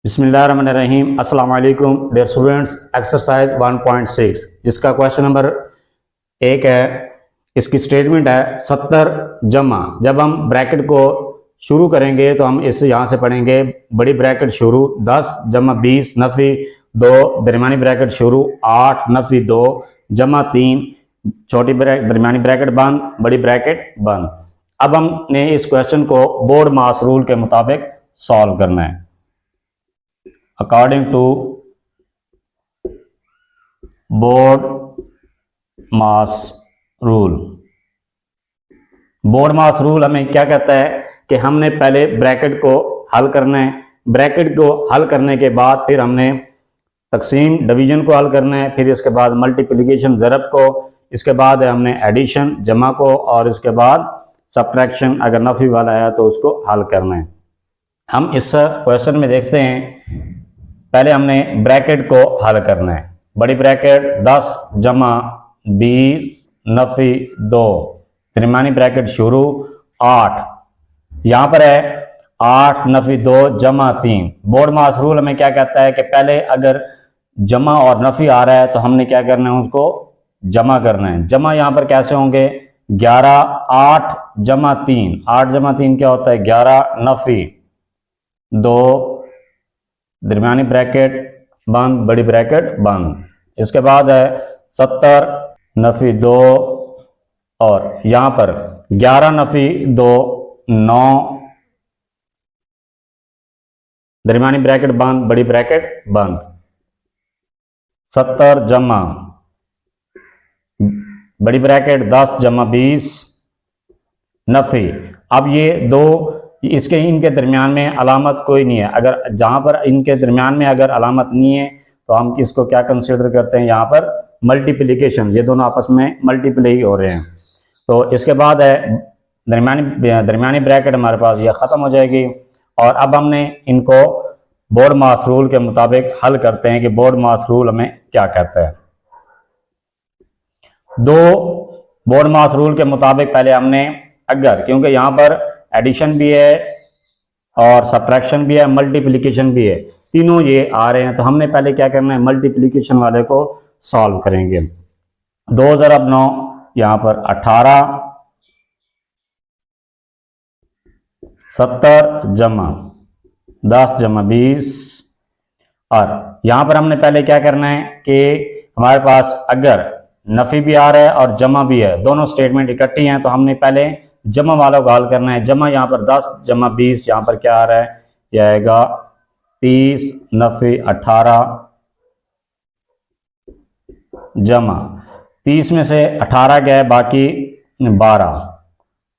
बिस्मिल्लाहिर्रहमानिर्रहीम। अस्सलाम वालेकुम डियर स्टूडेंट्स। एक्सरसाइज 1.6 जिसका क्वेश्चन नंबर 1 है। इसकी स्टेटमेंट है 70 जमा। जब हम ब्रैकेट को शुरू करेंगे तो हम इस यहाँ से पढ़ेंगे। बड़ी ब्रैकेट शुरू 10 जमा 20 नफ़ी 2, दरमियानी ब्रैकेट शुरू 8 नफ़ी 2 जमा 3, छोटी दरमियानी ब्रैकेट बंद, बड़ी ब्रैकेट बंद। अब हमने इस क्वेश्चन को बोर्ड मास रूल के मुताबिक सॉल्व करना है। According to BODMAS rule. BODMAS rule हमें क्या कहता है कि हमने पहले ब्रैकेट को हल करना है। ब्रैकेट को हल करने के बाद फिर हमने तकसीम डिवीजन को हल करना है, फिर इसके बाद मल्टीप्लिकेशन ज़रब को, इसके बाद है हमने एडिशन जमा को, और इसके बाद सब्ट्रैक्शन अगर नफी वाला है तो उसको हल करना है। हम इस क्वेश्चन में देखते हैं। पहले हमने ब्रैकेट को हल करना है। बड़ी ब्रैकेट 10 जमा 20 नफी 2, दरमियानी ब्रैकेट शुरू 8, यहां पर है 8 नफी 2 जमा 3। बोर्ड मास रूल हमें क्या कहता है कि पहले अगर जमा और नफी आ रहा है तो हमने क्या करना है, उसको जमा करना है। जमा यहां पर कैसे होंगे, 11 8 जमा 3, 8 जमा 3 क्या होता है 11 नफी 2, दरमियानी ब्रैकेट बंद, बड़ी ब्रैकेट बंद। इसके बाद है 70 नफी 2, और यहां पर 11 नफी 2 9, दरमियानी ब्रैकेट बंद, बड़ी ब्रैकेट बंद। 70 जमा बड़ी ब्रैकेट 10 जमा 20 नफी। अब ये दो इसके इनके दरमियान में अलामत कोई नहीं है। अगर जहां पर इनके दरमियान में अगर अलामत नहीं है तो हम इसको क्या कंसिडर करते हैं, यहाँ पर मल्टीप्लिकेशन। ये दोनों आपस में मल्टीप्लाई हो रहे हैं। तो इसके बाद है दरमियानी ब्रैकेट हमारे पास ये ख़त्म हो जाएगी। और अब हमने इनको बोर्ड मास रूल के मुताबिक हल करते हैं कि बोर्ड मास रूल हमें क्या कहता है। दो बोर्ड मास रूल के मुताबिक पहले हमने अगर, क्योंकि यहाँ पर एडिशन भी है और सब्ट्रैक्शन भी है, मल्टीप्लिकेशन भी है, तीनों ये आ रहे हैं, तो हमने पहले क्या करना है, मल्टीप्लिकेशन वाले को सॉल्व करेंगे। 2 ज़रब 9 यहां पर 18, 70 जमा 10 जमा 20, और यहां पर हमने पहले क्या करना है कि हमारे पास अगर नफी भी आ रहा है और जमा भी है, दोनों स्टेटमेंट इकट्ठी हैं, तो हमने पहले जमा वाला को हल करना है। जमा यहाँ पर 10 जमा 20, यहाँ पर क्या आ रहा है, यह आएगा 30 नफी 18 जमा 30 में से 18 गया है, बाकी 12,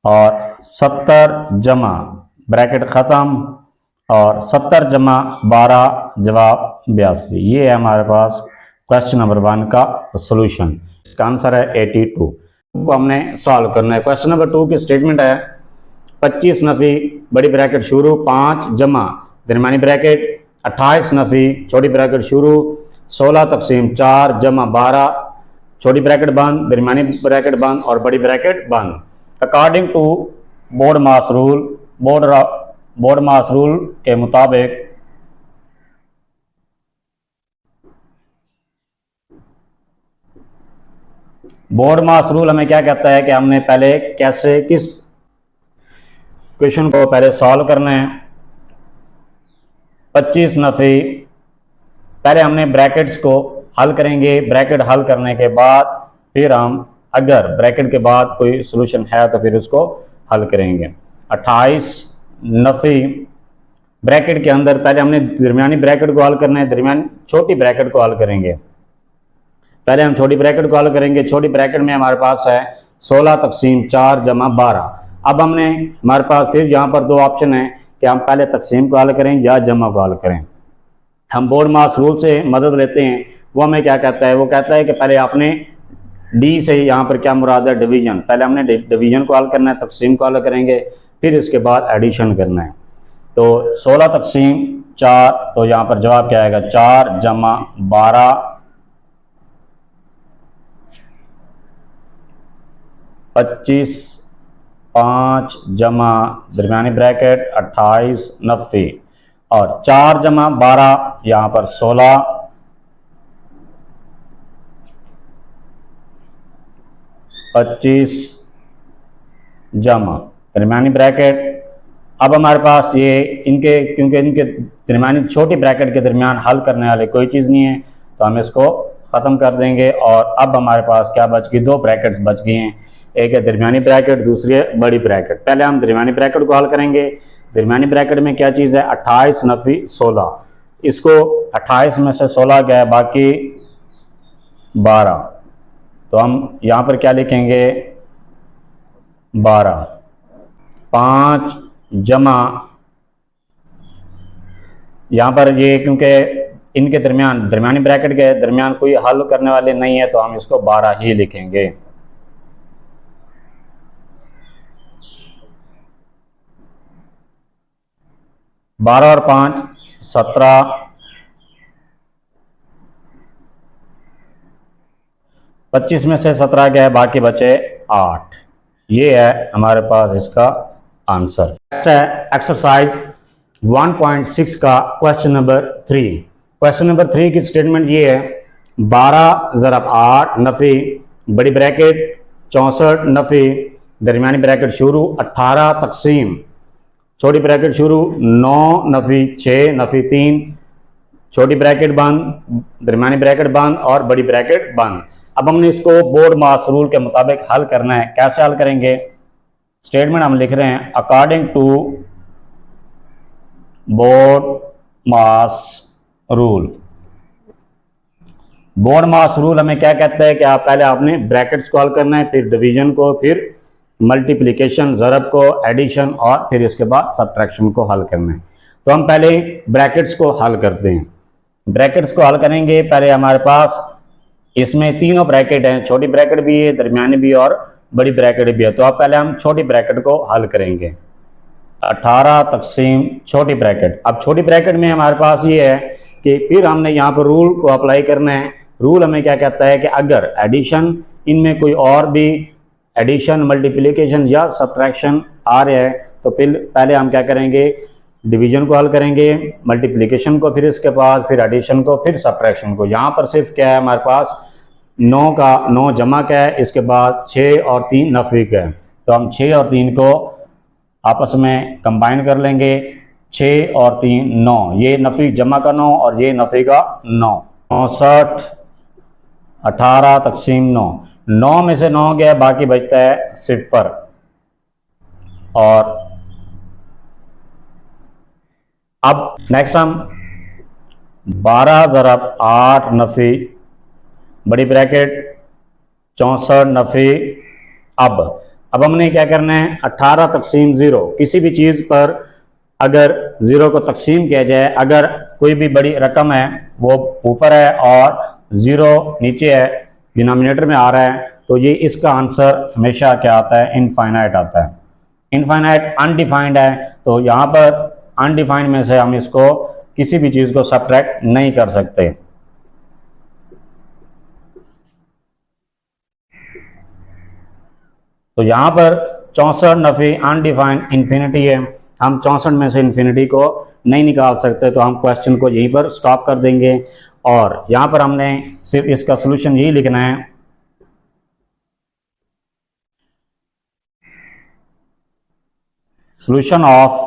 और 70 जमा ब्रैकेट ख़त्म, और 70 जमा 12 जवाब 82। ये है हमारे पास क्वेश्चन नंबर 1 का सोल्यूशन। इसका आंसर है 82 को हमने सॉल्व करना है। क्वेश्चन नंबर 2 की स्टेटमेंट है 25 नफी बड़ी ब्रैकेट शुरू 5 जमा दरमियानी ब्रैकेट 28 नफी छोटी ब्रैकेट शुरू 16 तकसीम 4 जमा 12, छोटी ब्रैकेट बंद, दरमियानी ब्रैकेट बंद, और बड़ी ब्रैकेट बंद। According to BODMAS rule, BODMAS rule के मुताबिक बोर्ड मास रूल हमें क्या कहता है कि हमने पहले कैसे किस क्वेश्चन को पहले सॉल्व करना है। 25 नफी पहले हमने ब्रैकेट्स को हल करेंगे। ब्रैकेट हल करने के बाद फिर हम अगर ब्रैकेट के बाद कोई सॉल्यूशन है तो फिर उसको हल करेंगे। 28 नफी ब्रैकेट के अंदर पहले हमने दरमियानी ब्रैकेट को हल करना है, दरमियानी छोटी ब्रैकेट को हल करेंगे। पहले हम छोटी ब्रैकेट को हल करेंगे। छोटी ब्रैकेट में हमारे पास है 16 तकसीम 4 जमा 12। अब हमने हमारे पास फिर यहाँ पर दो ऑप्शन है कि हम पहले तकसीम को हल करें या जमा को हल करें। हम बोर्ड मास रूल से मदद लेते हैं। वो हमें क्या कहता है, वो कहता है कि पहले आपने डी से यहाँ पर क्या मुराद है, डिवीजन। पहले हमने डिवीजन को हल करना है, तकसीम को हल करेंगे, फिर इसके बाद एडिशन करना है। तो 16 तकसीम 4, तो यहाँ पर जवाब क्या आएगा 4 जमा 12, 25 5 जमा दरमियानी ब्रैकेट 28 नफी, और 4 जमा 12 यहाँ पर 16, 25 जमा दरमियानी ब्रैकेट। अब हमारे पास ये इनके, क्योंकि इनके दरमियानी छोटी ब्रैकेट के दरमियान हल करने वाले कोई चीज़ नहीं है, तो हम इसको ख़त्म कर देंगे। और अब हमारे पास क्या बच गई, 2 ब्रैकेट्स बच गई हैं, एक है दरमियानी ब्रैकेट, दूसरी है बड़ी ब्रैकेट। पहले हम दरमियानी ब्रैकेट को हल करेंगे। दरमियानी ब्रैकेट में क्या चीज़ है, 28 नफी 16, इसको 28 में से 16 गया है, बाकी 12, तो हम यहाँ पर क्या लिखेंगे 12, 5 जमा यहाँ पर ये, क्योंकि इनके दरमियान दरमियानी ब्रैकेट के दरमियान कोई हल करने वाले नहीं है, तो हम इसको 12 ही लिखेंगे। बारह और 5 17, 25 में से 17 गए, बाकी बचे 8। ये है हमारे पास इसका आंसर। नेक्स्ट है एक्सरसाइज 1.6 का क्वेश्चन नंबर 3। क्वेश्चन नंबर 3 की स्टेटमेंट ये है, 12 ज़रब 8 नफी बड़ी ब्रैकेट 64 नफी दरमियानी ब्रैकेट शुरू 18 तकसीम छोटी ब्रैकेट शुरू 9 नफी 6 नफी 3 छोटी ब्रैकेट बंद दरमियानी ब्रैकेट बंद और बड़ी ब्रैकेट बंद। अब हमने इसको बोर्ड मास रूल के मुताबिक हल करना है। कैसे हल करेंगे, स्टेटमेंट हम लिख रहे हैं, according to BODMAS rule. BODMAS rule हमें क्या कहता है कि आप पहले आपने ब्रैकेट्स को हल करना है, फिर डिवीजन को, फिर मल्टीप्लिकेशन ज़रब को, एडिशन और फिर इसके बाद सब्ट्रैक्शन को हल करना है। तो हम पहले ब्रैकेट्स को हल करते हैं। ब्रैकेट्स को हल करेंगे, पहले हमारे पास इसमें तीनों ब्रैकेट हैं, छोटी ब्रैकेट भी है, दरमियानी भी और बड़ी ब्रैकेट भी है। तो अब पहले हम छोटी ब्रैकेट को हल करेंगे, 18 तकसीम छोटी ब्रैकेट। अब छोटी ब्रैकेट में हमारे पास ये है कि फिर हमने यहाँ पर रूल को अप्लाई करना है। रूल हमें क्या कहता है कि अगर एडिशन, इनमें कोई और भी एडिशन, मल्टीप्लिकेशन या सब्ट्रैक्शन आ रहा है, तो फिर पहले हम क्या करेंगे, डिवीजन को हल करेंगे, मल्टीप्लिकेशन को, फिर इसके बाद फिर एडिशन को, फिर सब्ट्रैक्शन को। यहाँ पर सिर्फ क्या है हमारे पास 9 जमा का है, इसके बाद 6 और 3 नफी का है। तो हम 6 और 3 को आपस में कंबाइन कर लेंगे, 6 और 3 9, ये नफी जमा का 9 और ये नफी का 9, 69 18 तकसीम 9, 9 में से 9 गया, बाकी बचता है 0। और अब नेक्स्ट हम 12 ज़रब 8 नफी बड़ी ब्रैकेट 64 नफी। अब हमने क्या करना है, 18 तकसीम 0, किसी भी चीज़ पर अगर 0 को तकसीम किया जाए, अगर कोई भी बड़ी रकम है वो ऊपर है और 0 नीचे है, डिनोमिनेटर में आ रहा है, तो ये इसका आंसर हमेशा क्या आता है, इनफाइनाइट आता है। इनफाइनाइट अनडिफाइंड है, तो यहाँ पर अनडिफाइंड में से हम इसको किसी भी चीज़ को सब्ट्रैक्ट नहीं कर सकते। तो यहाँ पर 64 नफी अनडिफाइंड इन्फिनिटी है, हम 64 में से इन्फिनिटी को नहीं निकाल सकते, तो हम क्वेश्चन को यहीं पर स्टॉप कर देंगे। और यहाँ पर हमने सिर्फ इसका सोल्यूशन यही लिखना है, solution of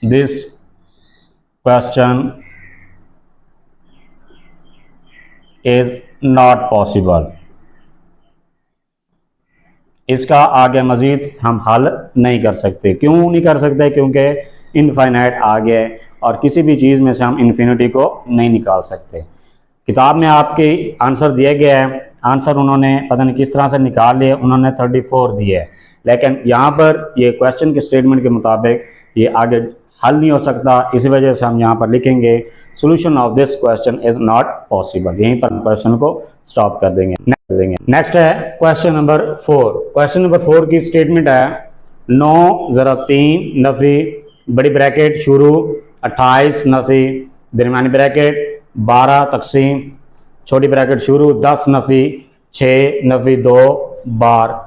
this question is not possible. इसका आगे मजीद हम हल नहीं कर सकते। क्यों नहीं कर सकते, क्योंकि इनफाइनाइट आ गया है और किसी भी चीज़ में से हम इन्फिनिटी को नहीं निकाल सकते। किताब में आपके आंसर दिया गया है, आंसर उन्होंने पता नहीं किस तरह से निकाल लिए, उन्होंने 34 दिया है, लेकिन यहाँ पर ये क्वेश्चन के स्टेटमेंट के मुताबिक ये आगे हल नहीं हो सकता। इसी वजह से हम यहाँ पर लिखेंगे solution of this question is not possible. यहीं पर क्वेश्चन को स्टॉप कर देंगे। नेक्स्ट है क्वेश्चन नंबर 4। क्वेश्चन नंबर 4 की स्टेटमेंट है 9 ज़रब 3 नफी बड़ी ब्रैकेट शुरू 28 नफी दरमियानी ब्रैकेट 12 तकसीम छोटी ब्रैकेट शुरू 10 नफी 6 नफी 2 बार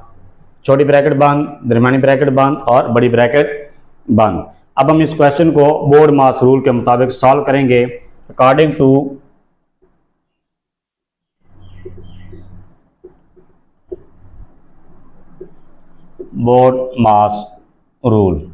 छोटी ब्रैकेट बंद दरमियानी ब्रैकेट बंद और बड़ी ब्रैकेट बंद। अब हम इस क्वेश्चन को बोर्ड मास रूल के मुताबिक सॉल्व करेंगे according to BODMAS rule.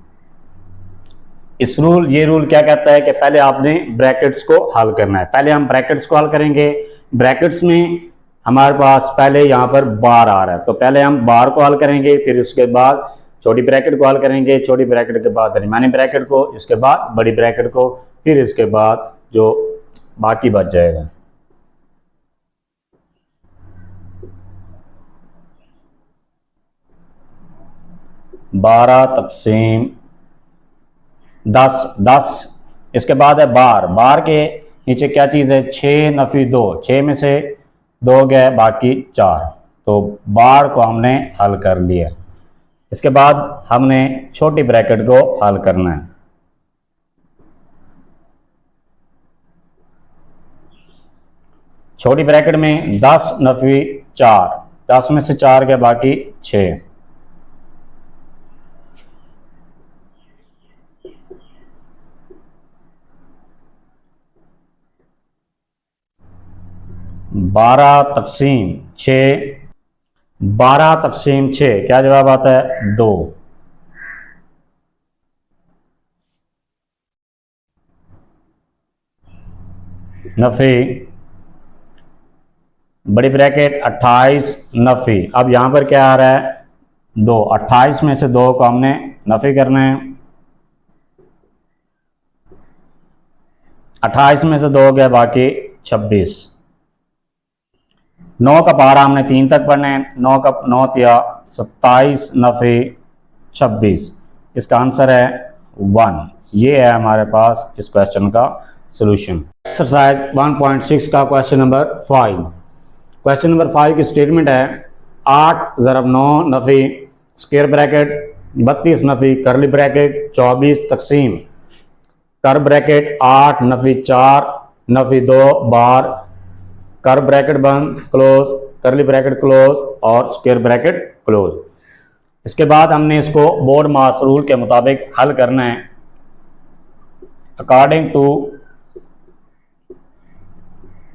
ये रूल क्या कहता है कि पहले आपने ब्रैकेट्स को हल करना है। पहले हम ब्रैकेट्स को हल करेंगे। ब्रैकेट्स में हमारे पास पहले यहाँ पर बार आ रहा है, तो पहले हम बार को हल करेंगे, फिर उसके बाद छोटी ब्रैकेट को हल करेंगे, छोटी ब्रैकेट के बाद दरमियानी ब्रैकेट को, इसके बाद बड़ी ब्रैकेट को, फिर इसके बाद जो बाकी बच जाएगा। बारह तकसीम 10, इसके बाद है बार के नीचे क्या चीज़ है, 6 नफी 2, 6 में से 2 गए बाकी 4, तो बार को हमने हल कर लिया। इसके बाद हमने छोटी ब्रैकेट को हल करना है। छोटी ब्रैकेट में 10 नफी 4, 10 में से 4 गए बाकी 6, बारह तकसीम 6, क्या जवाब आता है, 2। नफी बड़ी ब्रैकेट 28 नफी, अब यहां पर क्या आ रहा है, 2, 28 में से 2 को हमने नफी करना है। 28 में से 2 गए बाकी 26। 9 का पारा हमने 3 तक पढ़ना है। 9 या 27 नफी 26, इसका आंसर है 1। ये है हमारे पास इस क्वेश्चन का सॉल्यूशन। एक्सरसाइज 1.6 का क्वेश्चन नंबर 5। क्वेश्चन नंबर 5 की स्टेटमेंट है 8 ज़रब 9 नफी स्क्वायर ब्रैकेट 32 नफी करली ब्रैकेट 24 तकसीम कर ब्रैकेट 8 नफी 4 नफी 2 बार कर ब्रैकेट बंद क्लोज करली ब्रैकेट क्लोज और स्क्वायर ब्रैकेट क्लोज। इसके बाद हमने इसको बोर्ड मास रूल के मुताबिक हल करना है according to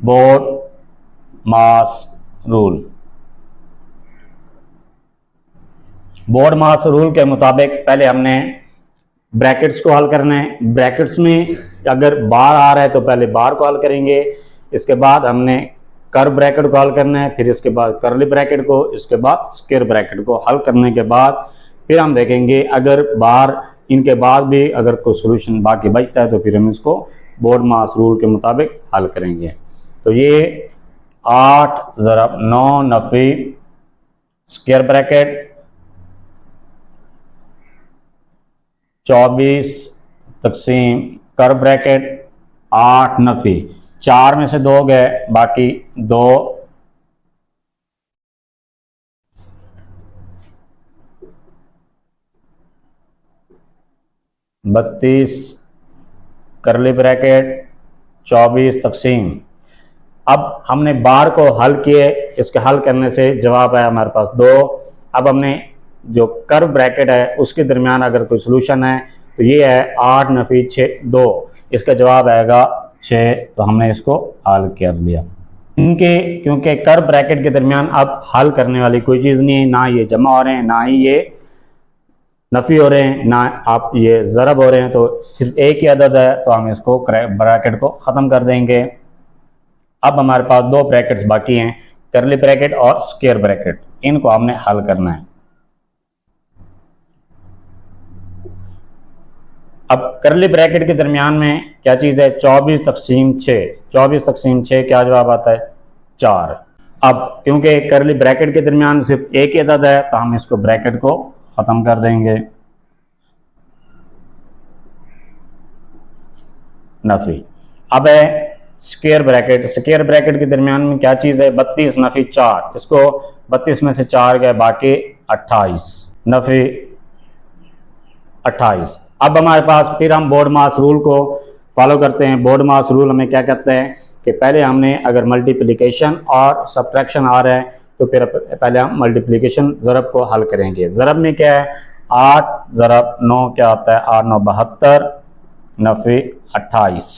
BODMAS rule. BODMAS rule के मुताबिक पहले हमने ब्रैकेट्स को हल करना है। ब्रैकेट्स में अगर बार आ रहा है तो पहले बार को हल करेंगे, इसके बाद हमने कर ब्रैकेट को हल करना है, फिर इसके बाद करली ब्रैकेट को, इसके बाद स्क्वायर ब्रैकेट को हल करने के बाद फिर हम देखेंगे अगर बार इनके बाद भी अगर कोई सोल्यूशन बाकी बचता है तो फिर हम इसको बोर्ड मास रूल के मुताबिक हल करेंगे। तो ये 8 ज़रब 9 नफी स्क्वायर ब्रैकेट 24 तकसीम कर ब्रैकेट 8 नफी 4 में से 2 गए बाकी 2 32 करली ब्रैकेट 24 तकसीम। अब हमने बार को हल किए, इसके हल करने से जवाब आया हमारे पास 2। अब हमने जो कर्व ब्रैकेट है उसके दरमियान अगर कोई सोल्यूशन है तो ये है 8 नफी 6 2, इसका जवाब आएगा 6, तो हमने इसको हल कर लिया। इनके क्योंकि कर्व ब्रैकेट के दरमियान अब हल करने वाली कोई चीज़ नहीं है, ना ये जमा हो रहे हैं, ना ही ये नफ़ी हो रहे हैं, ना आप ये ज़रब हो रहे हैं, तो सिर्फ एक ही अदद है, तो हम इसको ब्रैकेट को ख़त्म कर देंगे। अब हमारे पास 2 ब्रैकेट्स बाकी हैं, करली ब्रैकेट और स्क्वायर ब्रैकेट, इनको हमने हल करना है। अब करली ब्रैकेट के दरमियान में क्या चीज़ है, 24 तकसीम 6, 24 तकसीम 6 क्या जवाब आता है, 4। अब क्योंकि करली ब्रैकेट के दरमियान सिर्फ एक ही अदद है तो हम इसको ब्रैकेट को ख़त्म कर देंगे। नफी अब है स्क्वायर ब्रैकेट। स्क्वायर ब्रैकेट के दरमियान में क्या चीज़ है, 32 नफी 4, इसको 32 में से 4 गए बाकी 28 नफी 28। अब हमारे पास फिर हम बोर्ड मास रूल को फॉलो करते हैं। बोर्ड मास रूल हमें क्या कहते हैं कि पहले हमने अगर मल्टीप्लिकेशन और सब्ट्रैक्शन आ रहा है तो फिर पहले हम मल्टीप्लिकेशन ज़रब को हल करेंगे। ज़रब में क्या है, 8 ज़रब 9 क्या आता है, 8 9 72, नफी 28।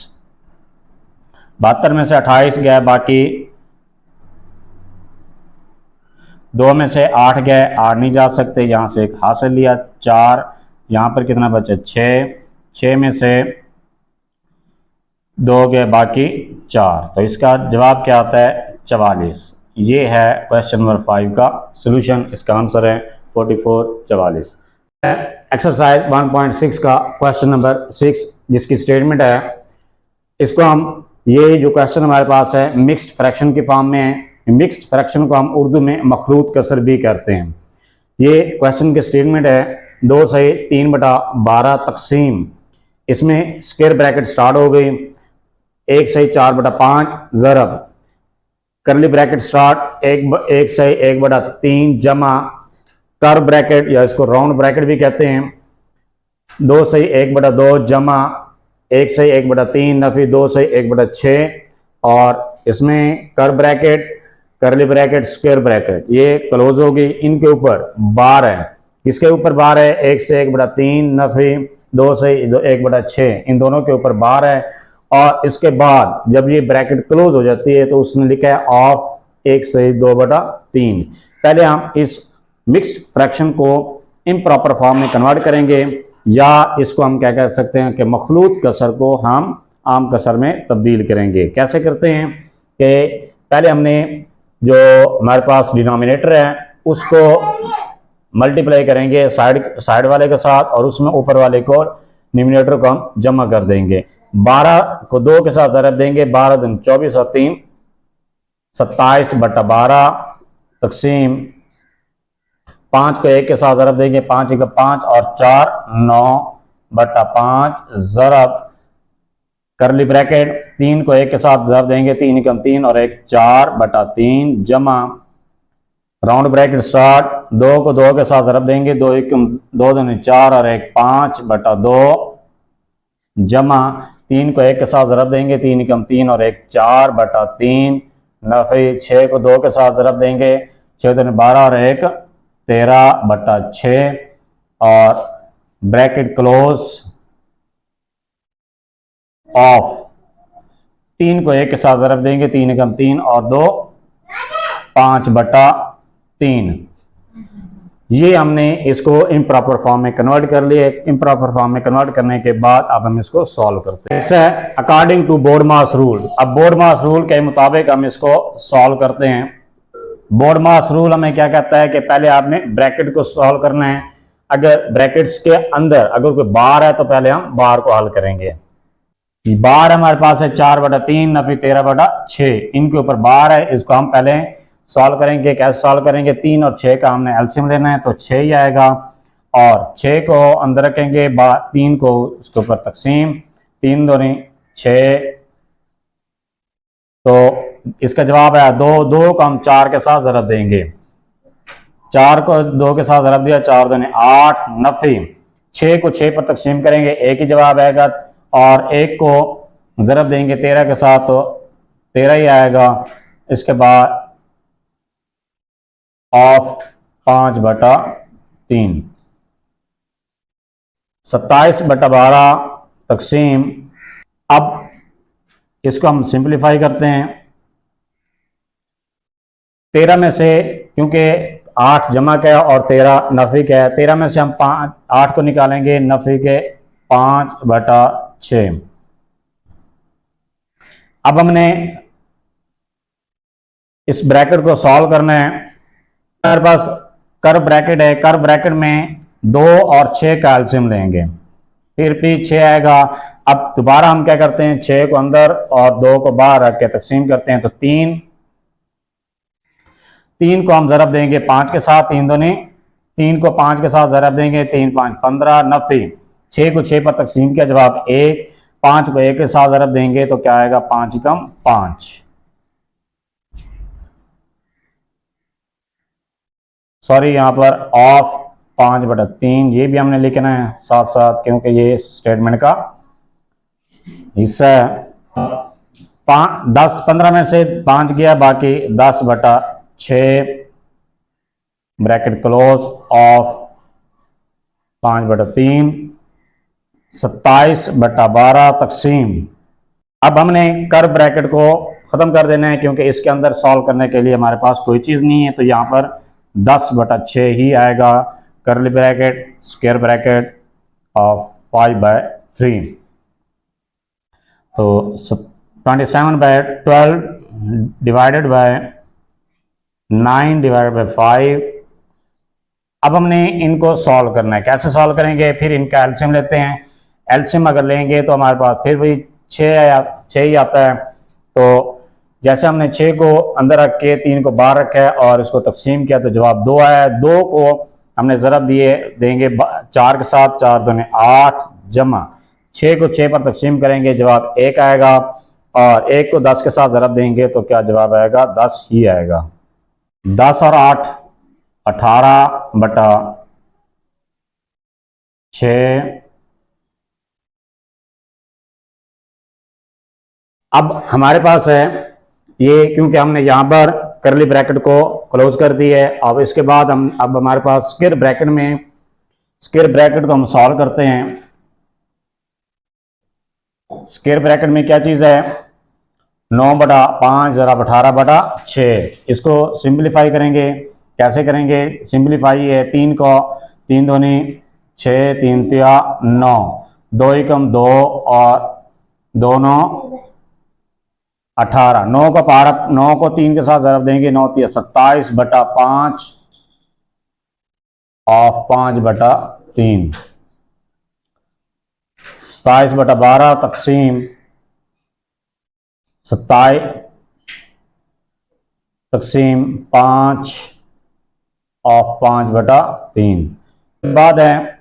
72 में से 28 गया, बाकी 2 में से 8 गए, 8 नहीं जा सकते, यहाँ से एक हासिल लिया 4, यहाँ पर कितना बचा 6, 6 में से 2 गए, बाकी 4, तो इसका जवाब क्या आता है 44। ये है क्वेश्चन नंबर 5 का सॉल्यूशन। इसका आंसर है 44 44। एक्सरसाइज 1.6 का क्वेश्चन नंबर 6 जिसकी स्टेटमेंट है, इसको हम, ये जो क्वेश्चन हमारे पास है मिक्स्ड फ्रैक्शन की फॉर्म में है। मिक्स्ड फ्रैक्शन को हम उर्दू में मखलूत कसर भी करते हैं। ये क्वेश्चन की स्टेटमेंट है 2 से 3/12 तकसीम, इसमें स्क्वायर ब्रैकेट स्टार्ट हो गई, 1 से 4/5 ज़रब करली ब्रैकेट स्टार्ट 1 से 1/3 जमा कर्व ब्रैकेट या इसको राउंड ब्रैकेट भी कहते हैं, 2 से 1/2 जमा 1 से 1/3 नफी 2 से 1/6, और इसमें कर्व ब्रैकेट करली ब्रैकेट स्क्वायर ब्रैकेट ये क्लोज होगी। इनके ऊपर बार है, किसके ऊपर बार है, 1 से 1/3 नफी 2 से 1/6, इन दोनों के ऊपर बार है। और इसके बाद जब ये ब्रैकेट क्लोज हो जाती है तो उसने लिखा है ऑफ 1 से 2/3। पहले हम इस मिक्स्ड फ्रैक्शन को इम्प्रॉपर फॉर्म में कन्वर्ट करेंगे, या इसको हम क्या कह सकते हैं कि मखलूत कसर को हम आम कसर में तब्दील करेंगे। कैसे करते हैं कि पहले हमने जो हमारे पास डिनोमिनेटर है उसको मल्टीप्लाई करेंगे साइड वाले के साथ, और उसमें ऊपर वाले को न्यूमिनेटर को हम जमा कर देंगे। 12 को 2 के साथ ज़रब देंगे, 12 दूनी 24 और 3 27/12 तकसीम 5 को 1 के साथ ज़रब देंगे, 5 1 5 और 4 9/5 ज़रब करली ब्रैकेट 3 को 1 के साथ ज़रब देंगे, 3 1 3 और 1 4/3 जमा राउंड ब्रैकेट स्टार्ट 2 को 2 के साथ ज़रब देंगे, 2 1 2 दूनी 4 और 1 5/2 जमा 3 को 1 के साथ ज़रब देंगे, 3 1 3 और 1 4/3 नफी 6 को 2 के साथ ज़रब देंगे, 6 दूनी 12 और 1 13/6 और ब्रैकेट क्लोज ऑफ 3 को 1 के साथ ज़रब देंगे, 3 1 3 और 2 5/3। ये हमने इसको इम्प्रॉपर फॉर्म में कन्वर्ट कर लिया। इम्प्रॉपर फॉर्म में कन्वर्ट करने के बाद अब हम इसको सॉल्व करते हैं। नेक्स्ट है अकॉर्डिंग टू बोर्डमास रूल। अब बोर्डमास रूल के मुताबिक हम इसको सॉल्व करते हैं। बोर्डमास रूल हमें क्या कहता है कि पहले आपने ब्रैकेट को सॉल्व करना है। अगर ब्रैकेट्स के अंदर अगर कोई बार है तो पहले हम बार को हल करेंगे। बार हमारे पास है 4/3 नफी 13/6, इनके ऊपर बार है, इसको हम पहले सॉल्व करेंगे। कैसे सॉल्व करेंगे, 3 और 6 का हमने एलसीएम लेना है तो 6 ही आएगा, और 6 को अंदर रखेंगे, 3 को उसके ऊपर तकसीम, 3 दूनी 6, तो इसका जवाब है 2। 2 को हम 4 के साथ ज़रब देंगे, 4 को 2 के साथ ज़रब दिया, 4 दूनी 8 नफी 6 को 6 पर तकसीम करेंगे, एक ही जवाब आएगा, और 1 को ज़रब देंगे 13 के साथ तो 13 ही आएगा। इसके बाद ऑफ 5/3 27/12 तकसीम। अब इसको हम सिंप्लीफाई करते हैं। 13 में से, क्योंकि 8 जमा का है और 13 नफी का है, 13 में से हम 8 को निकालेंगे, नफी के 5/6। अब हमने इस ब्रैकेट को सॉल्व करना है। हमारे पास कर्व ब्रैकेट है, कर्व ब्रैकेट में 2 और 6 का एलसीएम लेंगे, फिर भी 6 आएगा। अब दोबारा हम क्या करते हैं, 6 को अंदर और 2 को बाहर रख के तकसीम करते हैं, तो 3 को हम ज़रब देंगे 5 के साथ, 3 दूनी 3 को 5 के साथ ज़रब देंगे, 3 5 15 नफी 6 को 6 पर तकसीम किया, जवाब 1। 5 को 1 के साथ ज़रब देंगे तो क्या आएगा, 5 कम 5। सॉरी, यहाँ पर ऑफ 5/3 ये भी हमने लिखना है साथ साथ, क्योंकि ये स्टेटमेंट का हिस्सा है। 10 15 में से 5 गया, बाकी 10/6 ब्रैकेट क्लोज ऑफ 5/3, 27/12 तकसीम। अब हमने कर्व ब्रैकेट को ख़त्म कर देना है, क्योंकि इसके अंदर सॉल्व करने के लिए हमारे पास कोई चीज़ नहीं है, तो यहाँ पर 10/6 ही आएगा। Curly bracket square bracket of 5/3, तो 27/12 डिवाइडेड बाय 9/5। अब हमने इनको सॉल्व करना है। कैसे सॉल्व करेंगे? फिर इनका एलसीएम लेते हैं। एलसीएम अगर लेंगे तो हमारे पास फिर वही 6 ही आता है। तो जैसे हमने 6 को अंदर रख के 3 को बाहर रखा है और इसको तकसीम किया तो जवाब 2 आया। 2 को हमने ज़रब देंगे 4 के साथ, 4 दूने 8 जमा 6 को 6 पर तकसीम करेंगे, जवाब 1 आएगा। और 1 को 10 के साथ ज़रब देंगे तो क्या जवाब आएगा? 10 ही आएगा। 10 और 8 18/6। अब हमारे पास है ये, क्योंकि हमने यहां पर करली ब्रैकेट को क्लोज कर दी है। अब इसके बाद अब हमारे पास स्क्वायर ब्रैकेट को हम सॉल्व करते हैं। स्क्वायर ब्रैकेट में क्या चीज है? 9/5 ज़रा 18/6। इसको सिंप्लीफाई करेंगे। कैसे करेंगे? सिंप्लीफाई है 3 को 3 दूनी 6, 3 तिया 9, 2 एकम 2 और 2 9 18। 9 को 3 के साथ ज़रब देंगे, 9 तिया 27/5 ऑफ 5/3, 27/12 तकसीम 27 तकसीम 5 ऑफ 5/3। बाद है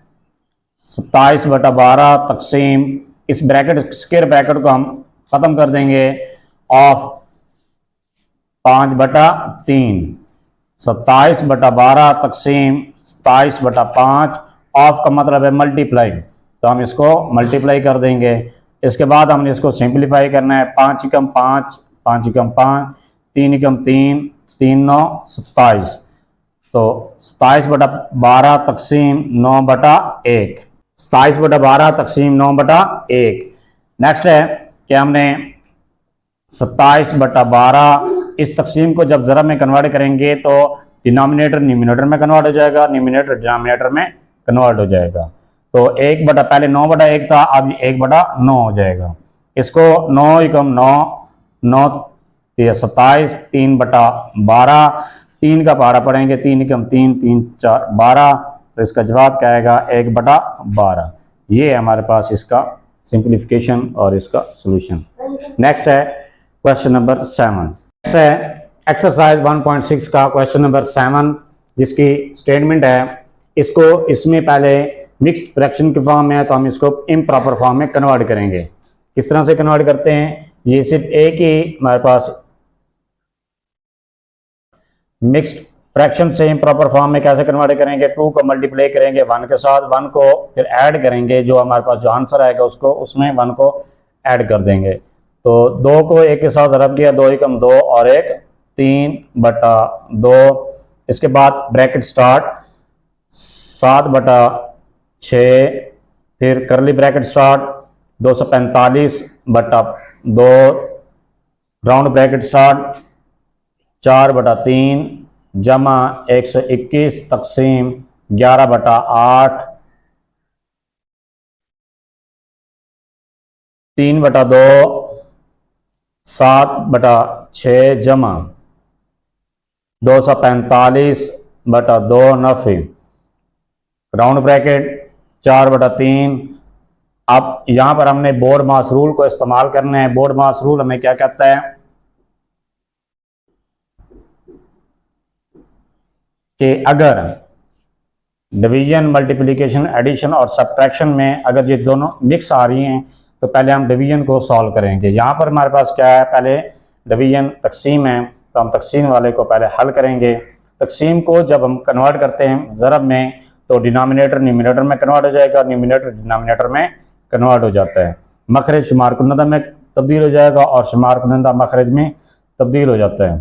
27/12 तकसीम, इस ब्रैकेट स्क्वायर ब्रैकेट को हम खत्म कर देंगे, ऑफ 5/3। 27/12 तकसीम 27/5, ऑफ का मतलब है मल्टीप्लाई, तो हम इसको मल्टीप्लाई कर देंगे। इसके बाद हमने इसको सिंप्लीफाई करना है। 5 एकम 5, 5 एकम 5, 3 एकम 3, 3 9 27, तो 27/12 तकसीम 9/1, 27/12 तकसीम 9/1। नेक्स्ट है कि हमने 27/12 इस तकसीम को जब ज़रब में कन्वर्ट करेंगे तो डिनोमिनेटर न्यूमिनेटर में कन्वर्ट हो जाएगा, न्यूमिनेटर डिनोमिनेटर में कन्वर्ट हो जाएगा। तो पहले 9/1 था, अब 1/9 हो जाएगा। इसको 9 एकम 9, 9 27, 3/12, 3 का पहाड़ा पढ़ेंगे, 3 एकम 3, 3 4 12, तो इसका जवाब क्या आएगा? 1/12। ये है हमारे पास इसका सिंप्लीफिकेशन और इसका सोल्यूशन। नेक्स्ट है क्वेश्चन नंबर 7। है एक्सरसाइज 1.6 का क्वेश्चन नंबर 7, जिसकी स्टेटमेंट है इसमें पहले मिक्स्ड फ्रैक्शन के फॉर्म में है, तो हम इसको इम्प्रॉपर फॉर्म में कन्वर्ट करेंगे। किस तरह से कन्वर्ट करते हैं? ये सिर्फ एक ही हमारे पास मिक्स्ड फ्रैक्शन से इम्प्रॉपर फॉर्म में कैसे कन्वर्ट करेंगे? 2 को मल्टीप्लाई करेंगे 1 के साथ, 1 को फिर ऐड करेंगे, जो हमारे पास जो आंसर आएगा उसको उसमें 1 को ऐड कर देंगे। तो 2 को 1 के साथ रब किया, 2 एकम 2 और 1 3/2। इसके बाद ब्रैकेट स्टार्ट 7/6, फिर करली bracket start 245/2, round bracket start 4/3 जमा 121 तकसीम 11/8, 3/2, 7/6 जमा 245/2 नफी, राउंड ब्रैकेट 4/3। अब यहां पर हमने बोर्ड मास रूल को इस्तेमाल करना है। बोर्ड मास रूल हमें क्या कहता है कि अगर डिवीजन, मल्टीप्लिकेशन, एडिशन और सब्ट्रैक्शन में अगर ये दोनों मिक्स आ रही हैं तो पहले हम डिवीजन को सॉल्व करेंगे। यहाँ पर हमारे पास क्या है? पहले डिवीजन तकसीम है, तो हम तकसीम वाले को पहले हल करेंगे। तकसीम को जब हम कन्वर्ट करते हैं ज़रब में, तो डिनोमिनेटर न्यूमिनेटर में कन्वर्ट हो जाएगा, न्यूमिनेटर डिनोमिनेटर में कन्वर्ट हो जाता है। मखरज शुमार कुनंदा में तब्दील हो जाएगा और शुमार कुनंदा मखरज में तब्दील हो जाता है।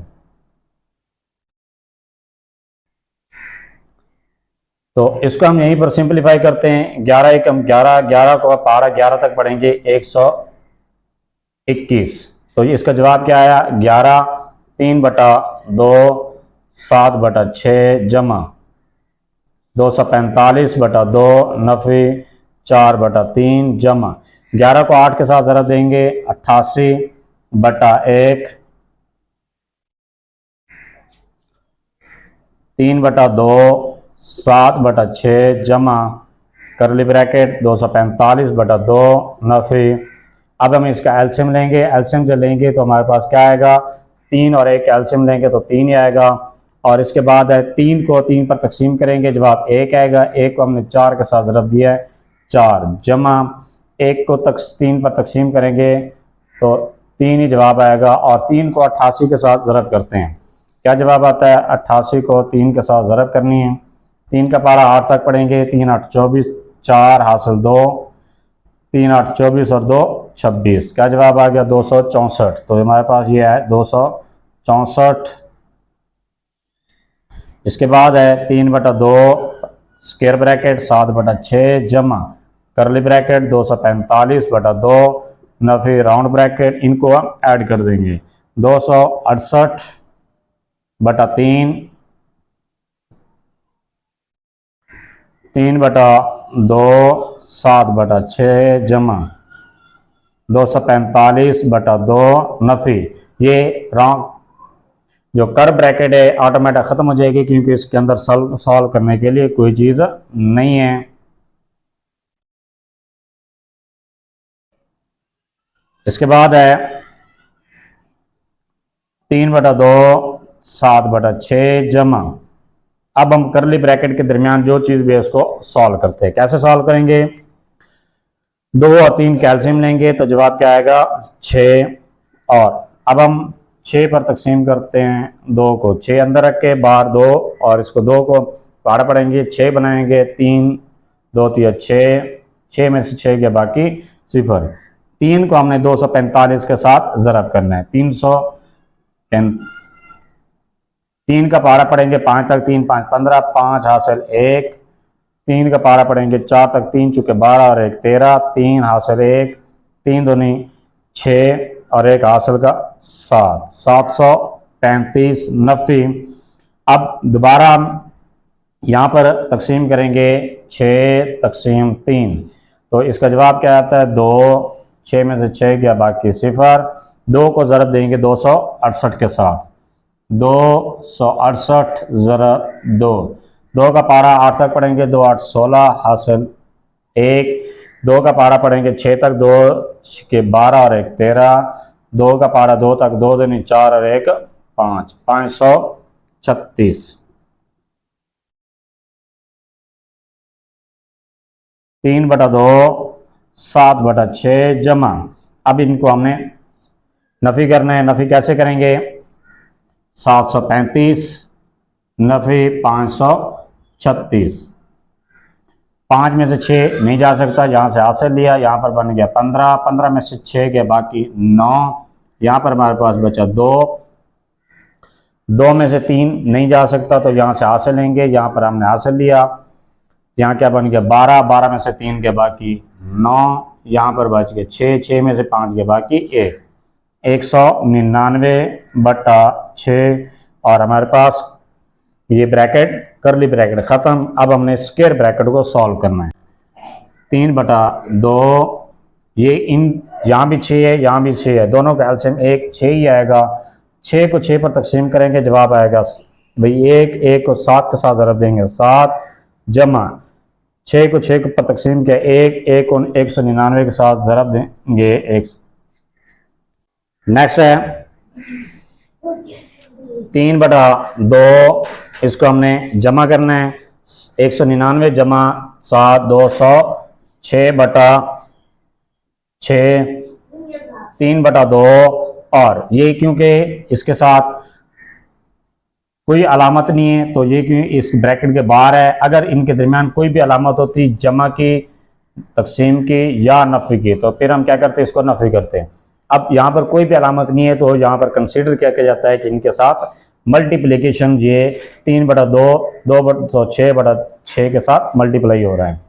तो इसको हम यहीं पर सिंपलीफाई करते हैं। 11 एकम 11, 11 को पारा 11 तक पढ़ेंगे 121। तो इसका जवाब क्या आया? 11 3/2 7/6 जमा 245/2 नफी 4/3 जमा 11 को 8 के साथ ज़रब देंगे 88/1 3/2 7/6 जमा करली ब्रैकेट 245/2 नफी। अब हम इसका एलसीएम लेंगे। एलसीएम जब लेंगे तो हमारे पास क्या आएगा? 3 और 1 एलसीएम लेंगे तो 3 ही आएगा। और इसके बाद है 3 को 3 पर तकसीम करेंगे, जवाब 1 आएगा। 1 को हमने 4 के साथ ज़रब दिया है 4 जमा 1 को 3 पर तकसीम करेंगे तो 3 ही जवाब आएगा। और 3 को 88 के साथ ज़रब करते हैं, क्या जवाब आता है? 88 को 3 के साथ ज़रब करनी है। 3 का पारा 8 तक पढ़ेंगे 3 8 24 4 हासिल 2 3 8 24 और 2 26। क्या जवाब आ गया? 264। तो हमारे पास ये है 264। इसके बाद है 3/2 स्क्वायर ब्रैकेट 7/6 जमा करली ब्रैकेट 245/2 नफी राउंड ब्रैकेट। इनको हम ऐड कर देंगे 268/3 3/2 7/6 जमा 245/2 नफी। ये राउंड जो कर ब्रैकेट है ऑटोमेटिक खत्म हो जाएगी क्योंकि इसके अंदर सॉल्व करने के लिए कोई चीज नहीं है। इसके बाद है 3/2 7/6 जमा। अब हम करली ब्रैकेट के दरमियान जो चीज भी है उसको सॉल्व करते हैं। कैसे सॉल्व करेंगे? 2 और 3 कैल्शियम लेंगे तो जवाब क्या आएगा? 6। और अब हम 6 पर तकसीम करते हैं। 2 को 6 अंदर रख के बाहर 2 और इसको 2 को बाहर पढ़ेंगे 6 बनाएंगे 3 2 3 6 6 में से 6 के बाकी 0। 3 को हमने 245 के साथ ज़रब करना है 3 का पारा पढ़ेंगे 5 तक 3 5 15 5 हासिल 1। 3 का पारा पढ़ेंगे 4 तक 3 चुके 12 और 1 13 3 हासिल 1 3 दूनी 6 और 1 हासिल का 7 735 नफी। अब दोबारा हम यहाँ पर तकसीम करेंगे 6 तकसीम 3 तो इसका जवाब क्या आता है? 2 6 में से 6 गया बाकी 0। 2 को ज़रब देंगे 268 के साथ 268 ज़रब 2 2 का पारा 8 तक पढ़ेंगे 2 8 16 हासिल 1। 2 का पारा पढ़ेंगे 6 तक 2 के 12 और 1 13। 2 का पारा 2 तक 2 दूनी 4 और 1 5 536। 3/2 7/6 जमा। अब इनको हमने नफी करना है। नफी कैसे करेंगे? 735 नफी 536। 5 में से 6 नहीं जा सकता, यहाँ से हासिल लिया, यहाँ पर बन गया 15 15 में से 6 के बाकी 9। यहाँ पर हमारे पास बचा 2 2 में से 3 नहीं जा सकता तो यहाँ से हासिल लेंगे, यहाँ पर हमने हासिल लिया, यहाँ क्या बन गया 12 12 में से 3 के बाकी 9। यहाँ पर बच गए 6 6 में से 5 के बाकी 1 199/6। और हमारे पास ये ब्रैकेट करली ब्रैकेट ख़त्म। अब हमने स्क्वायर ब्रैकेट को सॉल्व करना है। 3/2 ये इन यहाँ भी 6 है यहाँ भी 6 है, दोनों का एलसीएम 1 6 ही आएगा। 6 को 6 पर तकसीम करेंगे जवाब आएगा भाई 1 1 को 7 के साथ ज़रब देंगे 7 जमा 6 को 6 पर तकसीम किया 1 1 को 199 के साथ ज़रब देंगे 1। नेक्स्ट है 3/2 इसको हमने जमा करना है 199 जमा 7 206/6 3/2। और ये क्योंकि इसके साथ कोई अलामत नहीं है तो ये क्यों इस ब्रैकेट के बाहर है। अगर इनके दरमियान कोई भी अलामत होती जमा की तकसीम की या नफ़ी की तो फिर हम क्या करते हैं? इसको नफ़ी करते हैं। अब यहाँ पर कोई भी अलामत नहीं है तो यहाँ पर कंसीडर क्या किया जाता है कि इनके साथ मल्टीप्लिकेशन ये 3/2, 2/6 के साथ मल्टीप्लाई हो रहा है,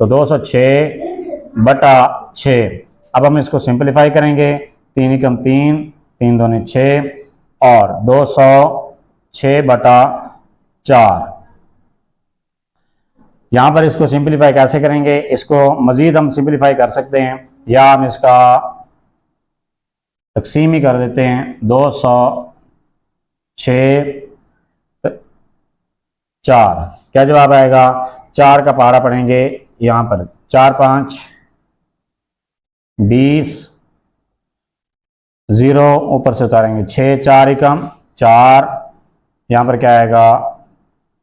तो 206/6। अब हम इसको सिंपलीफाई करेंगे, 3 एकम 3, 3 दूनी 6 और 206/4। यहां पर इसको सिंपलीफाई कैसे करेंगे, इसको मजीद हम सिंपलीफाई कर सकते हैं या हम इसका तकसीम ही कर देते हैं। 206/4 क्या जवाब आएगा, 4 का पारा पढ़ेंगे यहां पर, 4 5 20, 0 ऊपर से उतारेंगे 6, 4 एकम 4, यहां पर क्या आएगा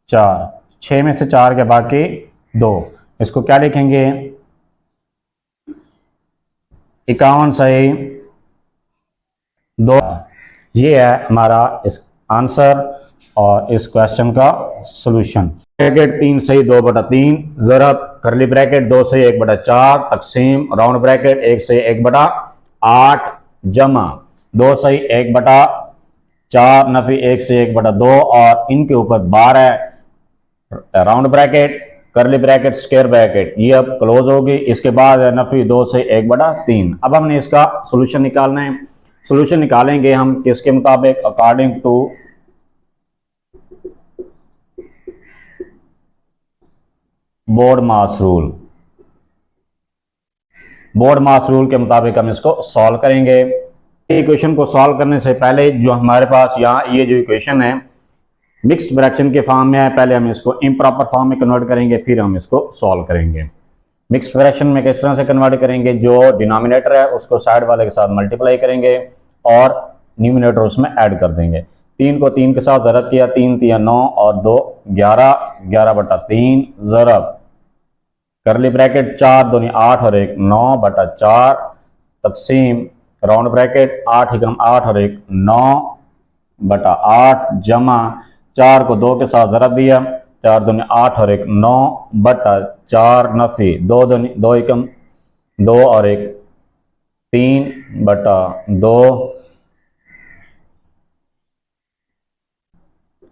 4, 6 में से 4 के बाकी 2, इसको क्या लिखेंगे 51 सही 2। ये है हमारा इस आंसर और इस क्वेश्चन का सॉल्यूशन। ब्रैकेट 3 सही 2/3, ज़रब करली ब्रैकेट 2 सही 1/4, तकसीम राउंड ब्रैकेट 1 सही 1/8, जमा 2 सही 1/4, नफी 1 सही 1/2 और इनके ऊपर बार है, राउंड ब्रैकेट करली ब्रैकेट स्क्वायर ब्रैकेट, ये अब क्लोज होगी। इसके बाद है नफी 2 से 1/3। अब हमने इसका सॉल्यूशन निकालना है। सॉल्यूशन निकालेंगे हम किसके मुताबिक, according to BODMAS rule. BODMAS rule के मुताबिक हम इसको सॉल्व करेंगे। इक्वेशन को सॉल्व करने से पहले जो हमारे पास यहाँ ये जो इक्वेशन है मिक्स्ड फ्रैक्शन के फॉर्म में है, पहले हम इसको इम्प्रॉपर फॉर्म में कन्वर्ट करेंगे, फिर हम इसको सॉल्व करेंगे। मिक्स्ड फ्रैक्शन में किस तरह से कन्वर्ट करेंगे, जो डिनोमिनेटर है उसको साइड वाले के साथ मल्टीप्लाई करेंगे और न्यूमिनेटर उसमें ऐड कर देंगे। 3 को 3 के साथ ज़रब किया, 3 3 9 और 2 11, 11/3 ज़रब करली ब्रैकेट 4 दूनी 8 और 1 9/4, तकसीम राउंड ब्रैकेट 8 एकम 8 और 1 9/8, जमा 4 को 2 के साथ ज़रब दिया, 4 दूनी 8 और 1 9/4, नफी 2 एकम 2 और 1 3/2,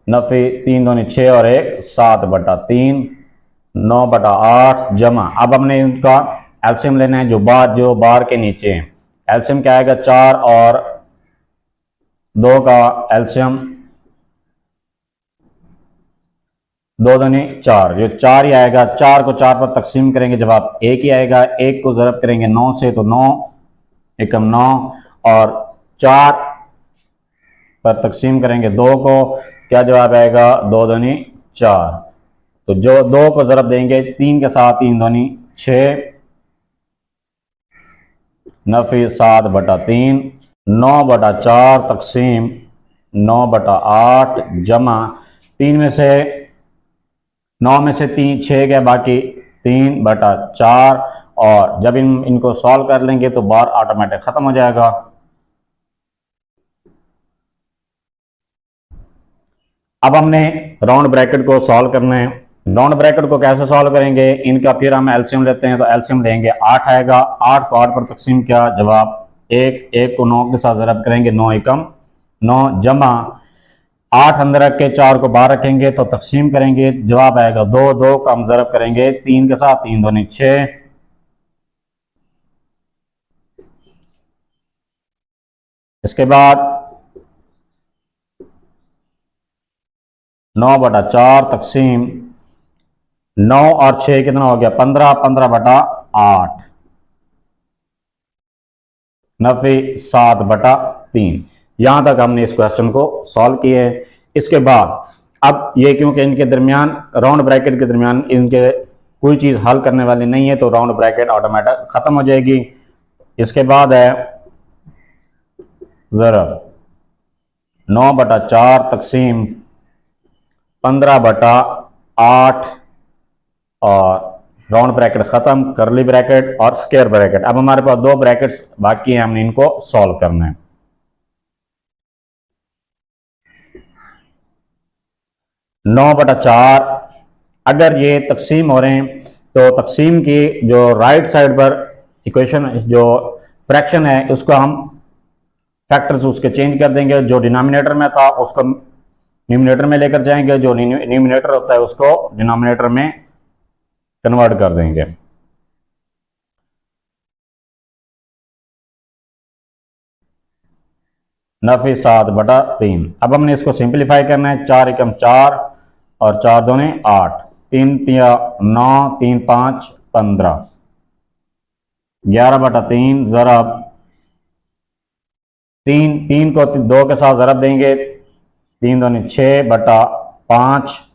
नफी 3 दूनी 6 और 1 7/3, 9/8, जमा। अब हमने उनका एलसीएम लेना है, जो बार के नीचे है। एलसीएम क्या आएगा, 4 और 2 का एलसीएम 2 दूनी 4, जो 4 ही आएगा। 4 को 4 पर तकसीम करेंगे, जवाब 1 ही आएगा। 1 को ज़रब करेंगे 9 से, तो 9 एकम 9 और 4 पर तकसीम करेंगे 2 को, क्या जवाब आएगा 2 दूनी 4। तो जो 2 को ज़रब देंगे 3 के साथ, 3 दूनी 6, नफी 7/3, 9/4 तकसीम 9/8, जमा 3 में से 9 में से 3 6 गया, बाकी 3/4 और जब इनको सॉल्व कर लेंगे तो बार ऑटोमेटिक खत्म हो जाएगा। अब हमने राउंड ब्रैकेट को सॉल्व करना है। राउंड ब्रैकेट को कैसे सॉल्व करेंगे, इनका फिर हम एलसीएम लेते हैं, तो एलसीएम लेंगे 8 आएगा। 8 को 8 पर तकसीम किया, जवाब 1 को 9 के साथ ज़रब करेंगे 9 एकम 9, जमा 8 अंदर रख के 4 को बाहर रखेंगे तो तकसीम करेंगे, जवाब आएगा 2। 2 का हम ज़रब करेंगे 3 के साथ, 3 दूनी 6, इसके बाद 9/4 तकसीम 9 और 6 कितना हो गया 15, 15/8, नफी 7/3। यहां तक हमने इस क्वेश्चन को सॉल्व किया है। इसके बाद अब ये क्योंकि इनके दरमियान राउंड ब्रैकेट के दरमियान इनके कोई चीज हल करने वाली नहीं है, तो राउंड ब्रैकेट ऑटोमेटिक खत्म हो जाएगी। इसके बाद है ज़रब 9/4 तकसीम 15/8 और राउंड ब्रैकेट खत्म, करली ब्रैकेट और स्क्वायर ब्रैकेट। अब हमारे पास 2 ब्रैकेट्स बाकी हैं, हमने इनको सॉल्व करना है। 9/4 अगर ये तकसीम हो रहे हैं तो तकसीम की जो राइट साइड पर इक्वेशन जो फ्रैक्शन है उसको हम फैक्टर्स उसके चेंज कर देंगे। जो डिनोमिनेटर में था उसको न्यूमिनेटर में लेकर जाएंगे, जो न्यूमिनेटर होता है उसको डिनोमिनेटर में कन्वर्ट कर देंगे। नफी 7/3। अब हमने इसको सिंप्लीफाई करना है। 4 एकम 4 और 4 दूने 8, 3 तिया 9, 3 5 15, 11/3 ज़रब 3 को 2 के साथ ज़रब देंगे, 3 दूनी 6/5,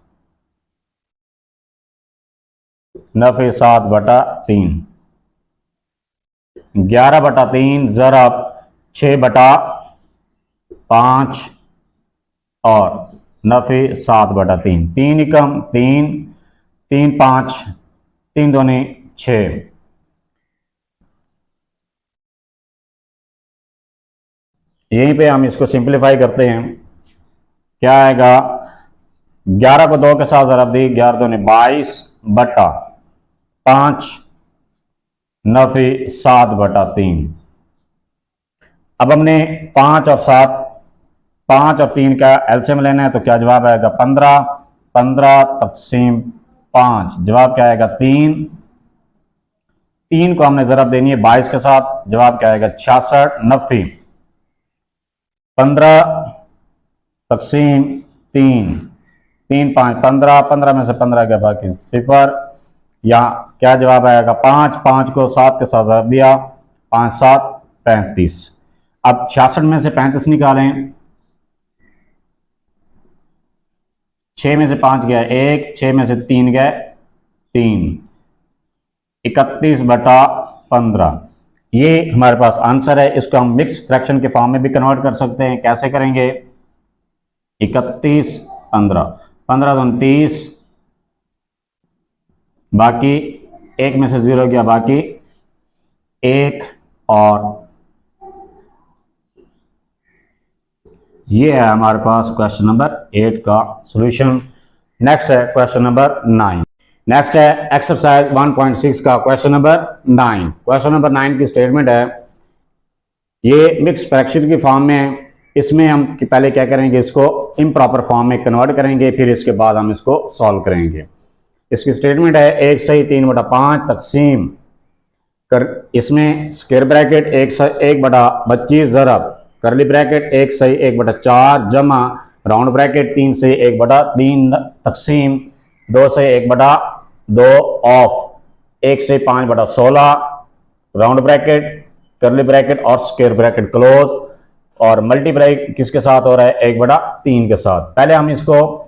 नफी 7/3, 11/3 ज़रब 6/5 और नफी 7/3, 3 एकम 3, 3 5, 3 दूनी 6, यहीं पे हम इसको सिंप्लीफाई करते हैं। क्या आएगा, 11 को 2 के साथ ज़रब दी, 11 दूनी 22/5, नफी 7/3। अब हमने 5 और 3 का एलसीएम लेना है, तो क्या जवाब आएगा 15, 15 तकसीम 5, जवाब क्या आएगा 3। 3 को हमने ज़रब देनी है 22 के साथ, जवाब क्या आएगा 66, नफी 15 तकसीम 3, 3 5 15, 15 में से 15 के बाकी 0, या क्या जवाब आएगा 5, 5 को 7 के साथ ज़रब दिया, 5 7 35। अब 66 में से 35 निकालें, 6 में से 5 गया 1, 6 में से 3 गए 3, 31/15। ये हमारे पास आंसर है। इसको हम मिक्स फ्रैक्शन के फॉर्म में भी कन्वर्ट कर सकते हैं। कैसे करेंगे, 31 15, 15 29, बाकी 1 में से 0 गया, बाकी 1, और ये है हमारे पास क्वेश्चन नंबर 8 का सॉल्यूशन। नेक्स्ट है क्वेश्चन नंबर 9। नेक्स्ट है एक्सरसाइज 1.6 का क्वेश्चन नंबर 9। क्वेश्चन नंबर 9 की स्टेटमेंट है, ये मिक्स फ्रैक्शन की फॉर्म में है। इसमें हम पहले क्या करेंगे, इसको इम्प्रॉपर फॉर्म में कन्वर्ट करेंगे, फिर इसके बाद हम इसको सॉल्व करेंगे। इसकी स्टेटमेंट है 1 सही 3/5 तकसीम कर, इसमें स्क्वायर ब्रैकेट 1/25 ज़रब करली ब्रैकेट 1 सही 1/4 जमा राउंड ब्रैकेट 3 सही 1/3 तकसीम 2 सही 1/2 ऑफ 1 सही 5/16 राउंड ब्रैकेट करली ब्रैकेट और स्क्वायर ब्रैकेट क्लोज, और मल्टीप्लाई किसके साथ हो रहा है 1/3 के साथ। पहले हम इसको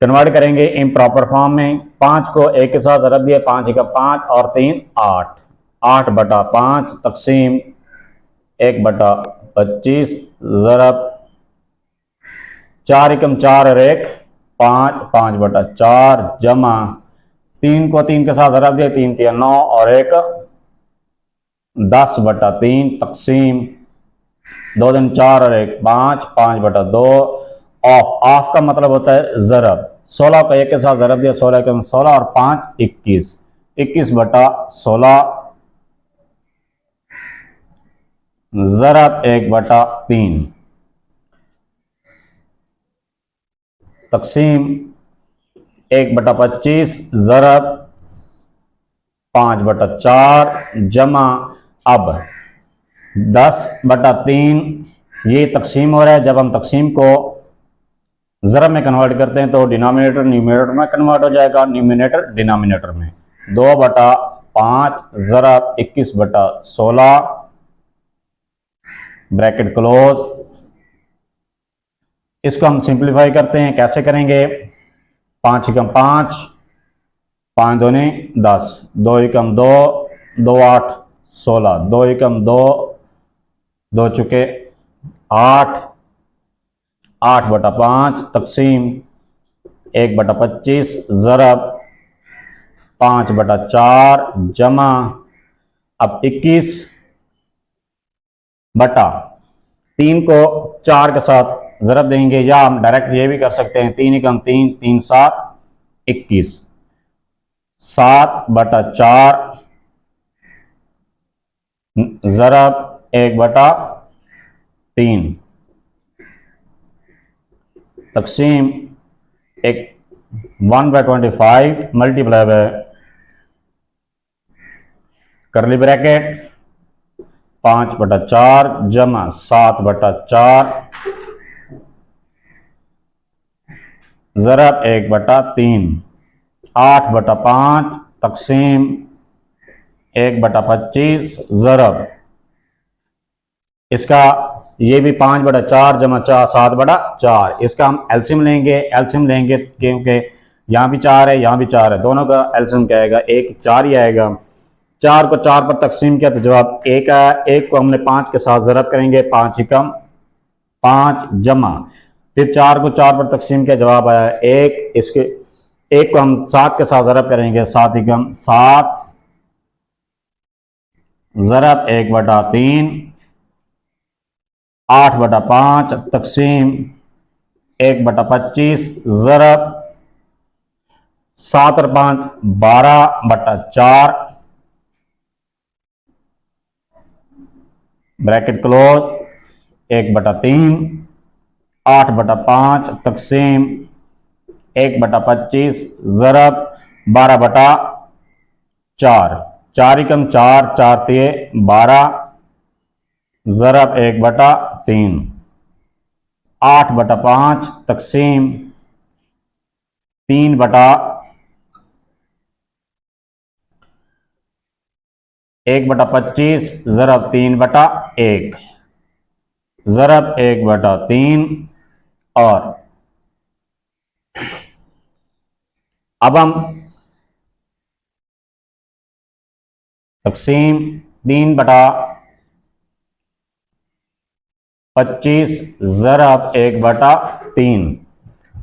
कन्वर्ट करेंगे इम्प्रॉपर फॉर्म में। 5 को 1 के साथ ज़रब दिया, 5 का 5 और 3 8, 8/5 तकसीम 1/25 ज़रब 4 एकम 4 और 1 5, 5/4 जमा 3 को 3 के साथ ज़रब दिया, 3 3 9 और 1 10/3 तकसीम 2 दिन 4 और 1 5, 5/2 ऑफ का मतलब होता है ज़रब। 16 को 1 के साथ ज़रब दिया, 16 एकम 16 और 5 21, 21/16 ज़रब 1/3 तकसीम 1/25 ज़रब 5/4 जमा, अब 10/3 ये तकसीम हो रहा है। जब हम तकसीम को ज़रब में कन्वर्ट करते हैं तो डिनोमिनेटर न्यूमिनेटर में कन्वर्ट हो जाएगा, न्यूमिनेटर डिनोमिनेटर में। 2/5 ज़रब 21/16 ब्रैकेट क्लोज। इसको हम सिंप्लीफाई करते हैं। कैसे करेंगे, 5 एकम 5, 5 दूनी 10, 2 एकम 2, 2 8 16, 2 एकम 2, 2 चुके 8, 8/5 तकसीम 1/25 ज़रब 5/4 जमा, अब 21/3 को 4 के साथ ज़रब देंगे, या हम डायरेक्ट ये भी कर सकते हैं, 3 एकम 3, 3 7 21, 7/4 ज़रब 1/3, तकसीम एक 1/25 मल्टीप्लाई बाय करली ब्रैकेट 5/4 जमा 7/4 ज़रब 1/3 8/5 तकसीम 1/25 ज़रब इसका ये भी 5/4 जमा 7/4 इसका हम एलसीएम लेंगे क्योंकि यहाँ भी 4 है यहाँ भी 4 है, दोनों का एलसीएम क्या आएगा 1 4 ही आएगा। 4 को 4 पर तकसीम किया तो जवाब 1 आया। 1 को हमने 5 के साथ ज़रब करेंगे 5 एकम 5 जमा फिर 4 को 4 पर तकसीम किया जवाब आया 1। इसके 1 को हम 7 के साथ ज़रब करेंगे 7 एकम 7 ज़रब 1/3 8/5 तकसीम 1/25 ज़रब 7 और 5 12/4 ब्रैकेट क्लोज 1/3 8/5 तकसीम 1/25 ज़रब 12/4 4 एकम 4 4 तिये 12 ज़रब 1/3 8/5 तकसीम 1/25 ज़रब 3/1 ज़रब 1/3 और अब हम तकसीम 3/25 ज़रब 1/3।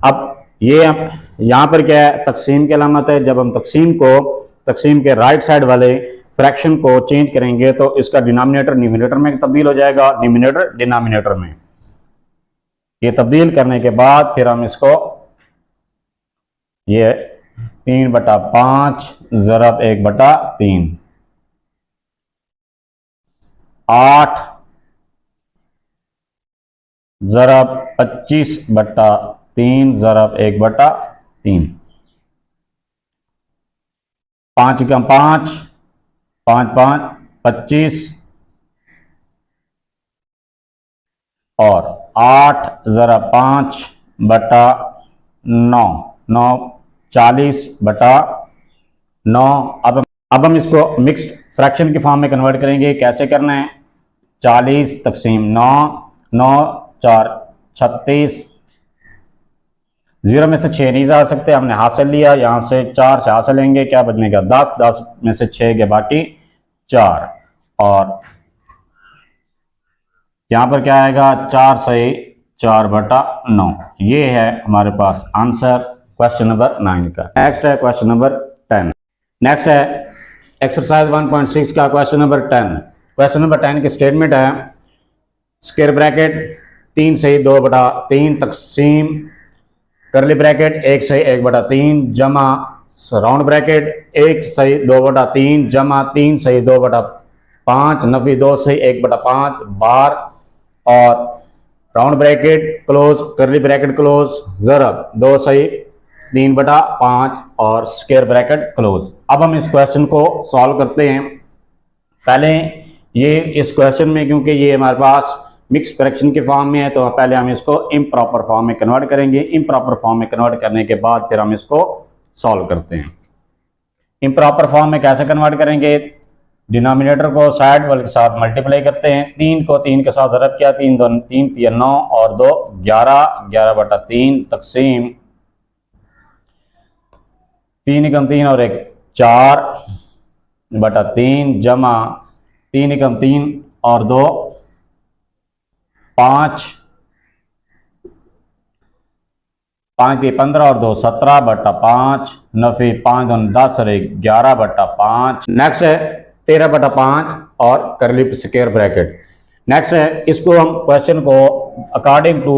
अब ये यहाँ पर क्या है तकसीम की अलामत है। जब हम तकसीम के राइट साइड वाले फ्रैक्शन को चेंज करेंगे तो इसका डिनोमिनेटर न्यूमरेटर में तब्दील हो जाएगा, न्यूमरेटर डिनोमिनेटर में। ये तब्दील करने के बाद फिर हम इसको ये 3/5 ज़रब 1/3 8 ज़रब 25/3 ज़रब 1/3 5 एकम 5 5 5 25 और 8 ज़रब 5/9 9 40/9। अब हम इसको मिक्स्ड फ्रैक्शन के फॉर्म में कन्वर्ट करेंगे। कैसे करना है 40 तकसीम 9 9 4 36 0 में से 6 नहीं जा सकते, हमने हाथ से लिया, यहां से 4 से हाथ से लेंगे क्या बचेगा 10 10 में से 6 के बाकी 4 और यहां पर क्या आएगा 4 से 4/9। ये है हमारे पास आंसर क्वेश्चन नंबर 9 का। नेक्स्ट है क्वेश्चन नंबर 10। नेक्स्ट है एक्सरसाइज 1.6 का क्वेश्चन नंबर 10। क्वेश्चन नंबर 10 की स्टेटमेंट है स्क्वायर ब्रैकेट 3 से 2/3 तकसीम करली ब्रैकेट 1 से 1/3 जमा राउंड ब्रैकेट 1 से 2/3 जमा 3 से 2/5 नफी 2 से 1/5 बार और राउंड ब्रैकेट क्लोज करली ब्रैकेट क्लोज ज़रब 2 से 3/5 और स्क्वायर ब्रैकेट क्लोज। अब हम इस क्वेश्चन को सॉल्व करते हैं। पहले ये इस क्वेश्चन में क्योंकि ये हमारे पास मिक्स फ्रैक्शन के फॉर्म में है तो पहले हम इसको इम्प्रॉपर फॉर्म में कन्वर्ट करेंगे। इम्प्रॉपर फॉर्म में कन्वर्ट करने के बाद फिर हम इसको सॉल्व करते हैं। इम्प्रॉपर फॉर्म में कैसे कन्वर्ट करेंगे डिनोमिनेटर को साइड वाले के साथ मल्टीप्लाई करते हैं। 3 को 3 के साथ ज़रब किया 3 2 3 3 9 और 2 11 11/3 तकसीम 3 एकम 3 और 1 4/3 जमा 3 एकम 3 और 2 5 5 15 और 2 17/5 नफी 5 2 10 और 1 11/5। नेक्स्ट है 13/5 और करली स्क्वायर ब्रैकेट। नेक्स्ट है इसको हम क्वेश्चन को according to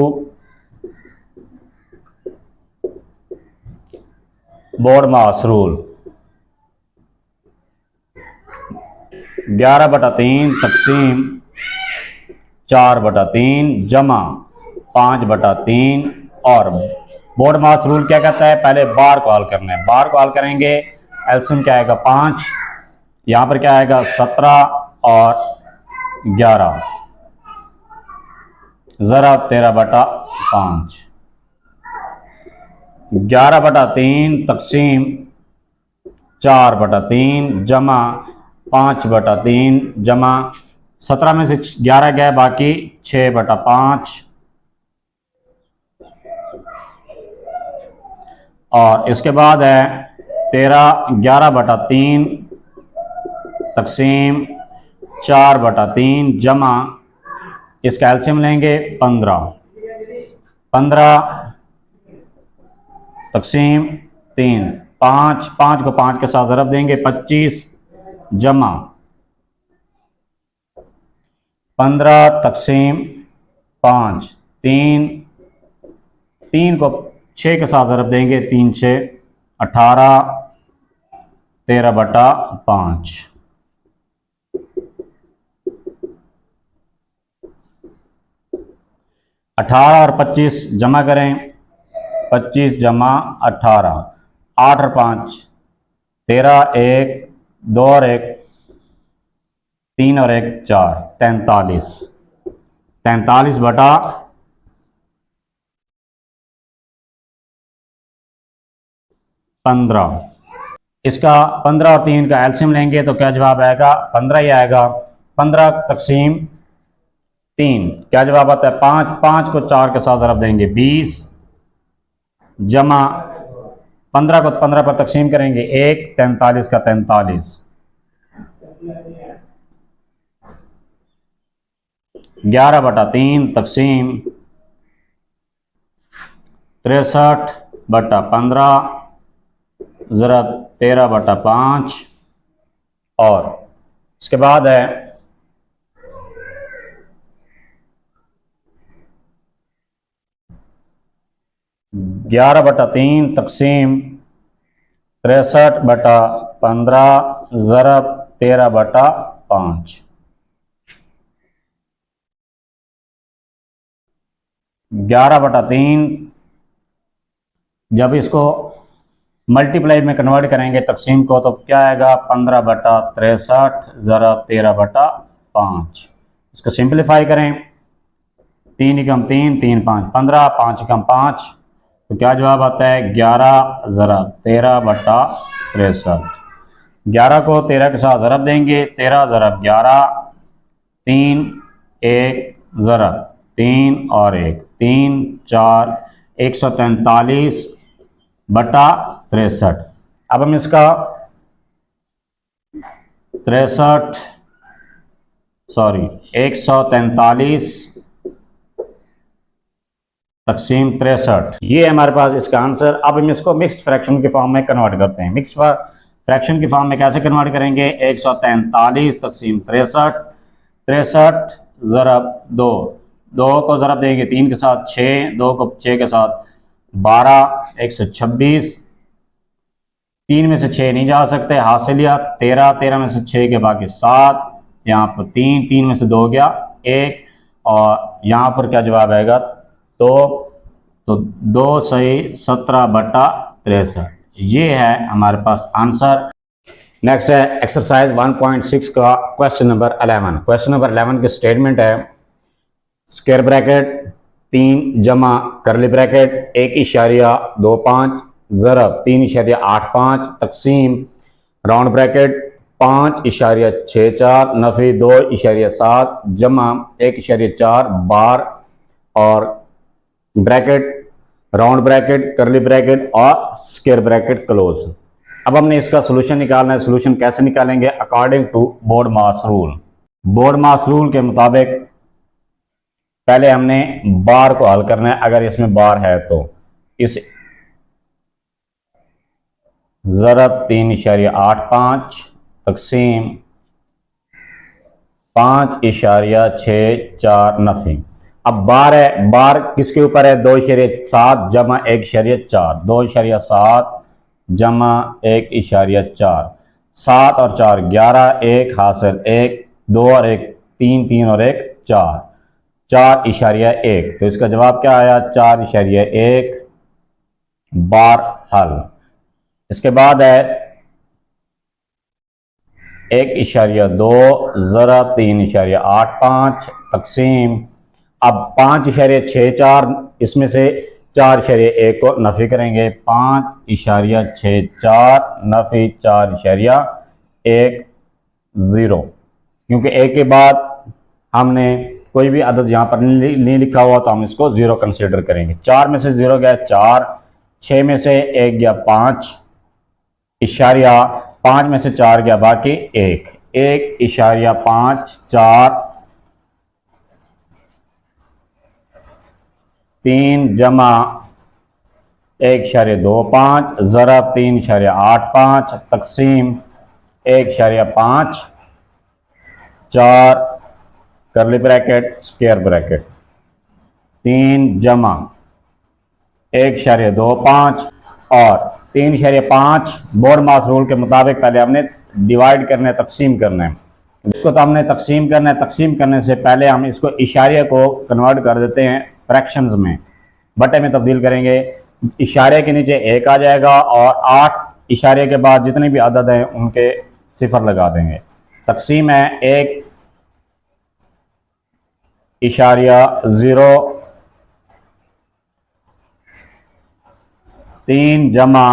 BODMAS rule 11/3 तकसीम 4/3 जमा 5/3 और बोर्ड मास रूल क्या कहता है, पहले बार को हल करना है। बार को हल करेंगे, एलसीएम क्या आएगा 5, यहाँ पर क्या आएगा 17 और 11, जरा 13/5, 11/3 तकसीम 4/3 जमा 5/3 जमा 17 में से 11 गए, बाकी 6/5 और इसके बाद है 11/3 तकसीम 4/3 जमा, इसका एलसीएम लेंगे 15 तकसीम 3, 5 को 5 के साथ ज़रब देंगे 25 जमा 15 तकसीम 5, 3 को 6 के साथ ज़रब देंगे 3 6 18, 13/5, 18 और 25 जमा करें, 25 जमा 18, 8 और 5 13, 1 2 और 1 3 और 1 4, 43/15। इसका 15 और 3 का एलसीएम लेंगे तो क्या जवाब आएगा, 15 ही आएगा। 15 तकसीम 3 क्या जवाब आता है 5 को 4 के साथ ज़रब देंगे 20 जमा 15 को 15 पर तकसीम करेंगे 1, 43 का 43, 11/3 तकसीम 63/15 ज़रब 13/5 और इसके बाद है 11/3 तकसीम 63/15 ज़रब 13/5, 11/3 जब इसको मल्टीप्लाई में कन्वर्ट करेंगे तकसीम को तो क्या आएगा 15/63 ज़रब 13/5। इसको सिंप्लीफाई करें, 3 एकम 3 3 5 15, 5 एकम 5 तो क्या जवाब आता है 11 ज़रब 13/63। 11 को 13 के साथ ज़रब देंगे, 13 ज़रब 11, 3 1 ज़रब 3 और 1 3 4, 143/63। अब हम इसका 143 तकसीम 63, ये है हमारे पास इसका आंसर। अब हम इसको मिक्स्ड फ्रैक्शन की फॉर्म में कन्वर्ट करते हैं। मिक्स्ड फ्रैक्शन की फॉर्म में कैसे कन्वर्ट करेंगे, 143 तकसीम 63, 63 ज़रब 2, 2 को ज़रब देंगे 3 के साथ 6, 2 को 6 के साथ 12, 126, 3 में से 6 नहीं जा सकते, हाथ से लिया 13, 13 में से 6 के बाकी 7, यहाँ पर 3, 3 में से 2 गया 1 और यहाँ पर क्या जवाब आएगा तो 2 सही 17/63। ये है हमारे पास आंसर। नेक्स्ट है एक्सरसाइज 1.6 का क्वेश्चन नंबर 11। क्वेश्चन नंबर 11 की स्टेटमेंट है स्क्वायर ब्रैकेट 3 जमा करली ब्रैकेट 1.25 ज़रब 3.85 तकसीम राउंड ब्रैकेट 5.64 नफी 2.7 जमा 1.4 बार और ब्रैकेट राउंड ब्रैकेट करली ब्रैकेट और स्क्वायर ब्रैकेट क्लोज। अब हमने इसका सोल्यूशन निकालना है। सोल्यूशन कैसे निकालेंगे, according to BODMAS rule. BODMAS rule के मुताबिक पहले हमने बार को हल करना है, अगर इसमें बार है तो इस ज़रब 3.85 तकसीम 5.64 नफी। अब बार है, बार किसके ऊपर है 2.7 जमा 1.4, 2.7 जमा 1.4, 7 और 4 11, 1 हासिल 1 2 और 1 3 3 और 1 4, 4.1। तो इसका जवाब क्या आया? 4.1 बार हल। इसके बाद है 1.2 ज़रब 3.85 तकसीम। अब 5.64, इसमें से 4.1 को नफी करेंगे। 5.64 नफी 4.10, क्योंकि एक के बाद हमने कोई भी अदद यहाँ पर नहीं लिखा हुआ तो हम इसको ज़ीरो कंसीडर करेंगे। 4 में से 0 गया 4, 6 में से 1 गया 5, इशारिया 5 में से 4 गया बाकी 1, 1.5 4 3 जमा 1.25 ज़रब 3.85 तकसीम 1.5 4 करली ब्रैकेट स्क्वायर ब्रैकेट 3 जमा 1.25 और 3.5 बोरमास रूल के मुताबिक पहले हमने डिवाइड करना है, तकसीम करना है। इसको तो हमने तकसीम करना है। तकसीम करने से पहले हम इसको इशारे को कन्वर्ट कर देते हैं फ्रैक्शंस में, बटे में तब्दील करेंगे। इशारे के नीचे 1 आ जाएगा और 8 इशारे के बाद जितने भी अदद हैं उनके सिफर लगा देंगे। तकसीम है 1.0 3 जमा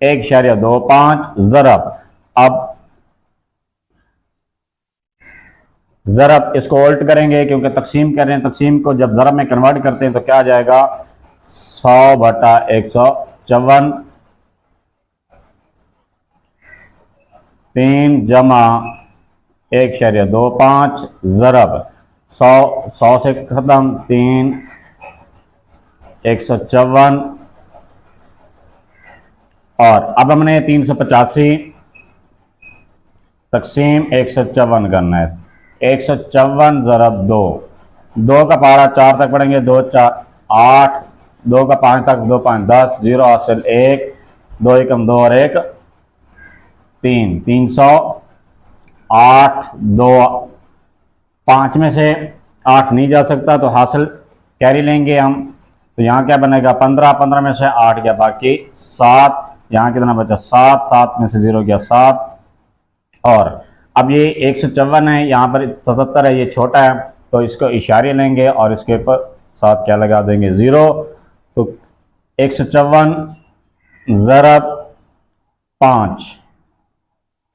1.25 ज़रब। अब ज़रब इसको उल्ट करेंगे क्योंकि तकसीम कर रहे हैं। तकसीम को जब ज़रब में कन्वर्ट करते हैं तो क्या आ जाएगा? 100/154 3 जमा 1.25 ज़रब 100 से ख़त्म 3 154 और अब हमने 385 तकसीम 154 करना है। 154 ज़रब 2, 2 का पारा 4 तक पढ़ेंगे, 2 4 8, 2 का 5 तक 2 5 10, 0 हासिल 1, 2 एकम 2 और 1 3, 308। 2 5 में से 8 नहीं जा सकता तो हासिल कैरी लेंगे हम। तो यहाँ क्या बनेगा? 15, 15 में से 8 गया बाकी 7, यहाँ कितना बचा? 7, 7 में से 0 गया 7। और अब ये 154 है, यहाँ पर 77 है, ये छोटा है तो इसको इशारे लेंगे और इसके ऊपर साथ क्या लगा देंगे? 0। तो 154 ज़रब 5,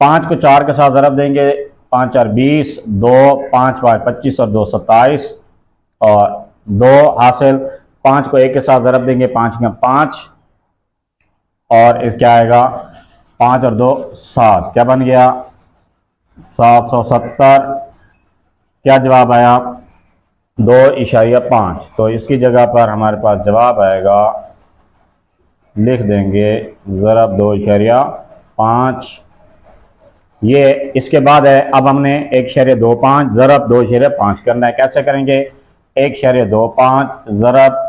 5 को 4 के साथ ज़रब देंगे, 5 4 20, 2 5 5 25 और 2 27 और 2 हासिल। 5 को 1 के साथ ज़रब देंगे, 5 का 5 और इस क्या आएगा? 5 और 2 7, क्या बन गया? 770। क्या जवाब आया? 2.5। तो इसकी जगह पर हमारे पास जवाब आएगा, लिख देंगे ज़रब 2.5। ये इसके बाद है। अब हमने 1.25 ज़रब 2.5 करना है। कैसे करेंगे? 1.25 ज़रब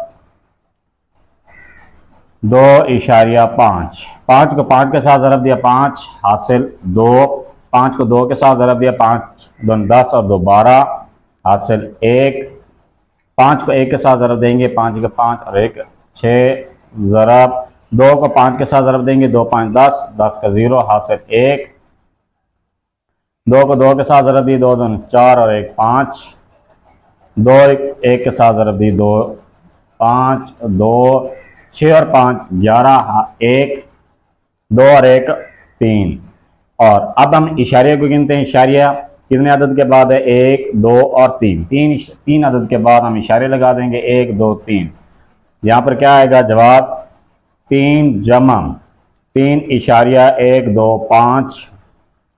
2.5, 5 को 5 के साथ ज़रब दिया 5 हासिल 2, 5 को 2 के साथ ज़रब दिया 5 2 10 और 2 12 हासिल 1, 5 को 1 के साथ ज़रब देंगे, 5 का 5 और 1 6 ज़रब 2 को 5 के साथ ज़रब देंगे, 2 5 10, 10 का 0 हासिल 1, 2 को 2 के साथ ज़रब दी, 2 2 4 और 1 5, 2 1 के साथ ज़रब दी, 2 5 2 6 और 5 11 1 2 और 1 3। और अब हम इशारे को गिनते हैं। इशारिया कितने अदद के बाद है? 1 2 और 3, 3 अदद के बाद हम इशारे लगा देंगे 1 2 3। यहाँ पर क्या आएगा जवाब? 3 जमा 3.1 2 5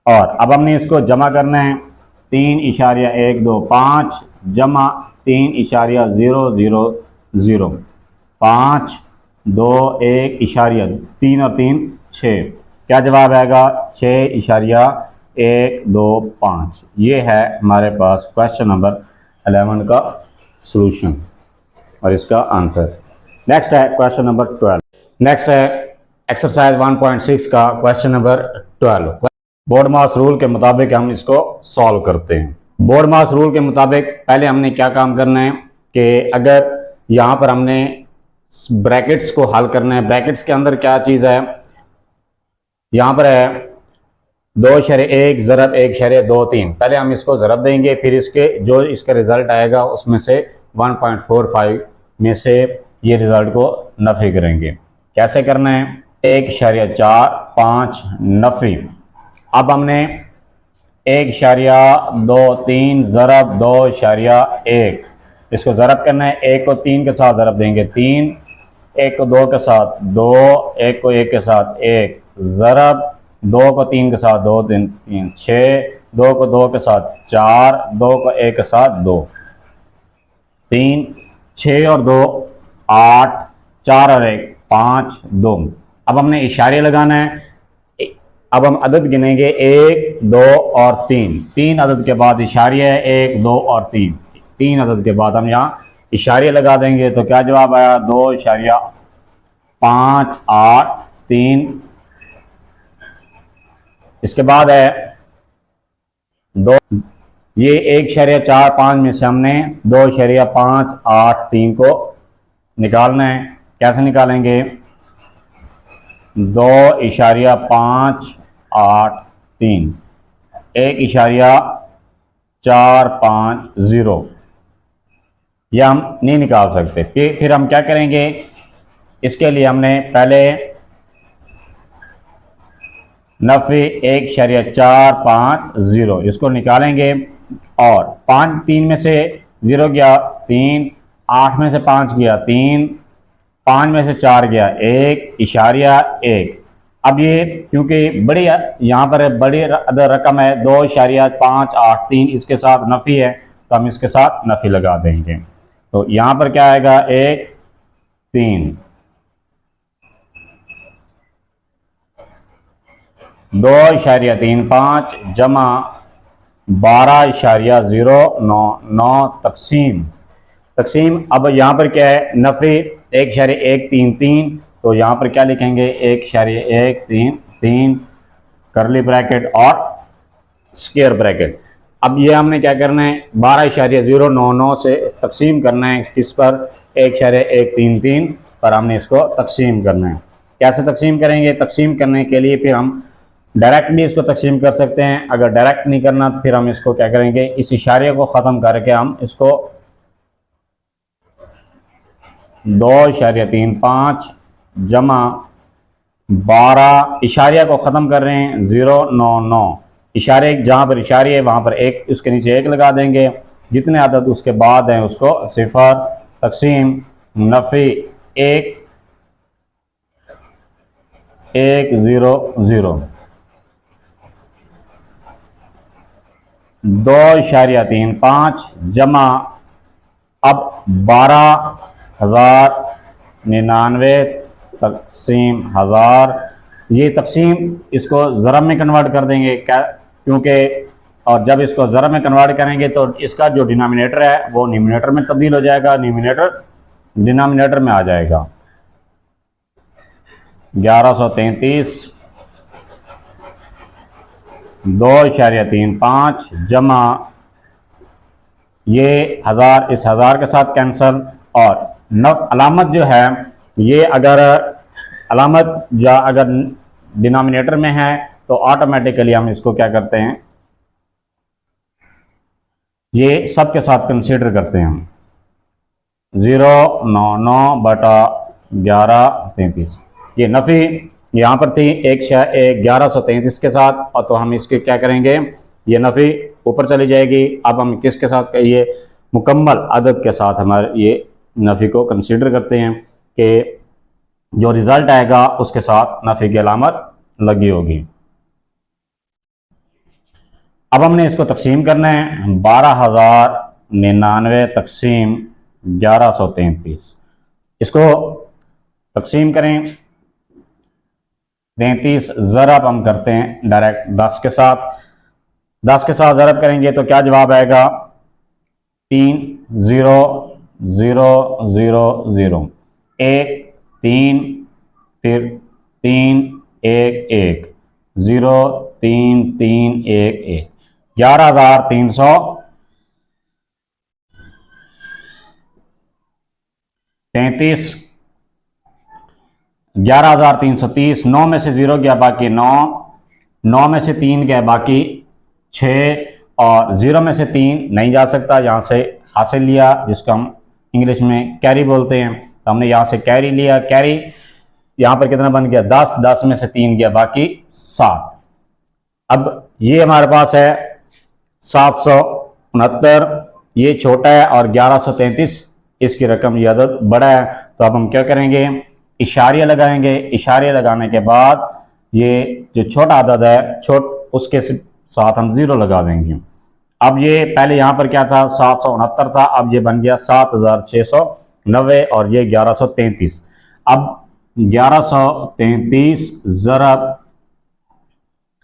और अब हमने इसको जमा करना है। 3.1 2 5 जमा 3.000 5 2 1 इशारिया 3 और 3 6। क्या जवाब आएगा? 6.1 2 5। ये है हमारे पास क्वेश्चन नंबर 11 का सॉल्यूशन और इसका आंसर। नेक्स्ट है क्वेश्चन नंबर 12। नेक्स्ट है एक्सरसाइज 1.6 का क्वेश्चन नंबर 12। बोर्ड मास रूल के मुताबिक हम इसको सॉल्व करते हैं। बोर्ड मास रूल के मुताबिक पहले हमने क्या काम करना है कि अगर यहाँ पर हमने ब्रैकेट्स को हल करना है, ब्रैकेट्स के अंदर क्या चीज़ है, यहाँ पर है 2/1 ज़रब 1/2 3। पहले हम इसको ज़रब देंगे, फिर इसके जो इसका रिज़ल्ट आएगा उसमें से 1.45 में से ये रिज़ल्ट को नफ़ी करेंगे। कैसे करना है, 1/45 नफ़ी। अब हमने 1/23 ज़रब 2/1 इसको ज़रब करना है। 1 को 3 के साथ ज़रब देंगे 3, 1 को 2 के साथ 2, 1 को 1 के साथ 1 ज़रब 2 को 3 के साथ 2 3 3 6, 2 को 2 के साथ 4, 2 को 1 के साथ 2 3, 6 और 2 8, 4 और 1 5 2। अब हमने इशारे लगाना है। अब हम अदद गिनेंगे 1 2 और 3। 3 अदद के बाद इशारिया है 1 2 और 3। 3 अदद के बाद हम यहाँ इशारे लगा देंगे तो क्या जवाब आया, 2/583। इसके बाद है 2, ये 1/45 में से हमने 2/583 को निकालना है। कैसे निकालेंगे, 2/583 1/450 यह हम नहीं निकाल सकते। फिर हम क्या करेंगे, इसके लिए हमने पहले नफ़े 1/450 इसको निकालेंगे और 5 3 में से 0 गया 3, 8 में से 5 गया 3, 5 में से 4 गया 1/1। अब ये क्योंकि बड़ी यहाँ पर बड़ी रकम है 2/583 इसके साथ नफ़ी है तो हम इसके साथ नफ़ी लगा देंगे। तो यहाँ पर क्या आएगा 1 3, 2/35 जमा 12/099 तकसीम। अब यहाँ पर क्या है, नफ़े 1/133 तो यहाँ पर क्या लिखेंगे 1/133 करली ब्रैकेट और स्क्वायर ब्रैकेट। अब ये हमने क्या करना है, 12/099 से तकसीम करना है किस पर, 1/133 पर हमने इसको तकसीम करना है। कैसे तकसीम करेंगे, तकसीम करने के लिए फिर हम डायरेक्ट भी इसको तकसीम कर सकते हैं। अगर डायरेक्ट नहीं करना तो फिर हम इसको क्या करेंगे, इस इशारे को ख़त्म करके हम इसको 2/35 जमा 12 इशारिया को ख़त्म कर रहे हैं 099 इशारे, जहाँ पर इशारे है वहाँ पर एक उसके नीचे 1 लगा देंगे, जितने आदत उसके बाद हैं उसको 0 तकसीम नफ़ी 1/100 2/35 जमा अब 12,099 तकसीम 1000। ये तकसीम इसको ज़रब में कन्वर्ट कर देंगे क्या, क्योंकि और जब इसको ज़रब में कन्वर्ट करेंगे तो इसका जो डिनोमिनेटर है वो न्यूमिनेटर में तब्दील हो जाएगा, न्यूमिनेटर डिनोमिनेटर में आ जाएगा। 1133 2/35 जमा ये 1000 इस 1000 के साथ कैंसल और अलामत जो है ये अगर अलामत या अगर डिनोमिनेटर में है तो ऑटोमेटिकली हम इसको क्या करते हैं, ये सब के साथ कंसीडर करते हैं। 099/1133 ये नफ़ी यहाँ पर थी 1133 के साथ, और तो हम इसके क्या करेंगे, ये नफ़ी ऊपर चली जाएगी। अब हम किसके साथ, ये मुकम्मल अदद के साथ हमारे ये नफ़ी को कंसीडर करते हैं कि जो रिज़ल्ट आएगा उसके साथ नफ़ी की अलामत लगी होगी। अब हमने इसको तकसीम करना है 12,099 तकसीम 1133। इसको तकसीम करें 33 ज़रब हम करते हैं डायरेक्ट 10 के साथ, 10 के साथ ज़रब करेंगे तो क्या जवाब आएगा 3,0,0,0 1 3 फिर 3 1 1 0 3 3 1 1 11,399 33, 11,330, 9 में से 0 गया बाकी 9, 9 में से 3 गया बाकी 6, और 0 में से 3 नहीं जा सकता, यहाँ से हासिल लिया, जिसको हम इंग्लिश में कैरी बोलते हैं। तो हमने यहाँ से कैरी लिया, कैरी यहाँ पर कितना बन गया 10, 10 में से 3 गया बाकी 7। अब ये हमारे पास है 769, ये छोटा है, और 1133 इसकी रकम ये अदद बड़ा है। तो अब हम क्या करेंगे, इशारिया लगाएंगे। इशारिया लगाने के बाद ये जो छोटा अदद है उसके साथ हम 0 लगा देंगे। अब ये पहले यहाँ पर क्या था 769 था, अब ये बन गया 7690, और ये 1133। अब 1133 ज़रब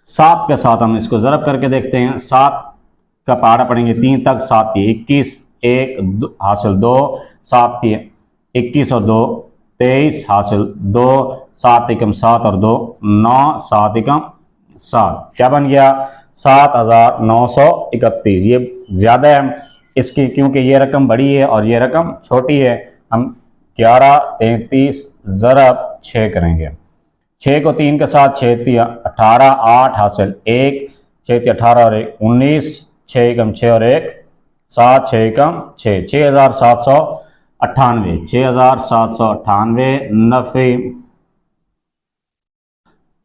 7 के साथ हम इसको ज़रब करके देखते हैं। 7 का पहाड़ा पड़ेंगे 3 तक, 7 थी 21, 1 हासिल 2, 7 थी 21 और 2 23 हासिल 2, 7 एकम 7 और 2 9, 7 एकम 7, क्या बन गया 7931। ये ज़्यादा है इसकी, क्योंकि ये रकम बड़ी है और ये रकम छोटी है। हम 1133 ज़रब 6 करेंगे। 6 को 3 के साथ 6 थी 18, 8 हासिल 1, 6 थी 18 और 1 19, 6 एकम 6 और 1 7, 6 एकम 6, 6798, 6798 नफे।